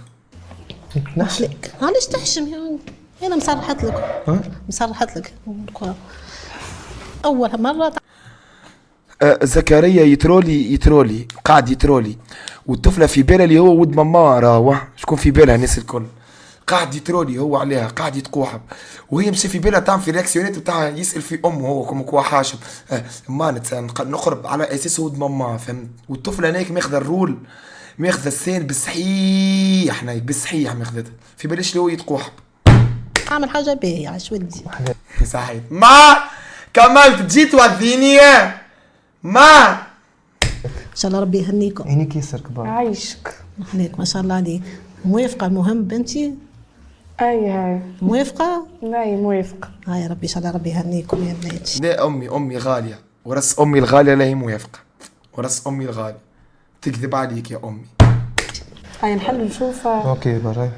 [SPEAKER 9] نحلك علاش تحشم يعني انا مصرحت لك اول مرة.
[SPEAKER 1] زكريا يترولي قاعد يترولي والطفلة في بالها اللي هو ود ماما راهو شكون في بالها الناس الكل قاعد يترولي هو عليها قاعد يتقوحب وهي مش في بالها تعمل في رياكسيونات بتاعها يسأل في امه هو كم حاشم ما نقرب على اساس ود ماما فهمت. والطفلة هناك ماخذة الرول ماخذة السين بالصحيح هناك بالصحيح ماخذتها في بالش اللي هو يتقوحب.
[SPEAKER 9] اعمل حاجة باهية عاش ودي.
[SPEAKER 1] صحيح ما كملت تجي توديني اياه ما
[SPEAKER 9] ان شاء الله ربي يهنيكم.
[SPEAKER 3] عينيك ياسر كبار.
[SPEAKER 2] عايشك.
[SPEAKER 9] عليك ما شاء الله عليك. موافقة المهم بنتي؟
[SPEAKER 2] هاي
[SPEAKER 9] موافقة؟
[SPEAKER 2] هاي موافقة.
[SPEAKER 9] هاي ربي ان شاء الله ربي يهنيكم يا بناتي.
[SPEAKER 1] لا امي غاليه ورس امي الغاليه لا هي موافقه ورس امي الغاليه تكذب عليك يا امي.
[SPEAKER 2] هاي نحل نشوفها.
[SPEAKER 3] اوكي براي.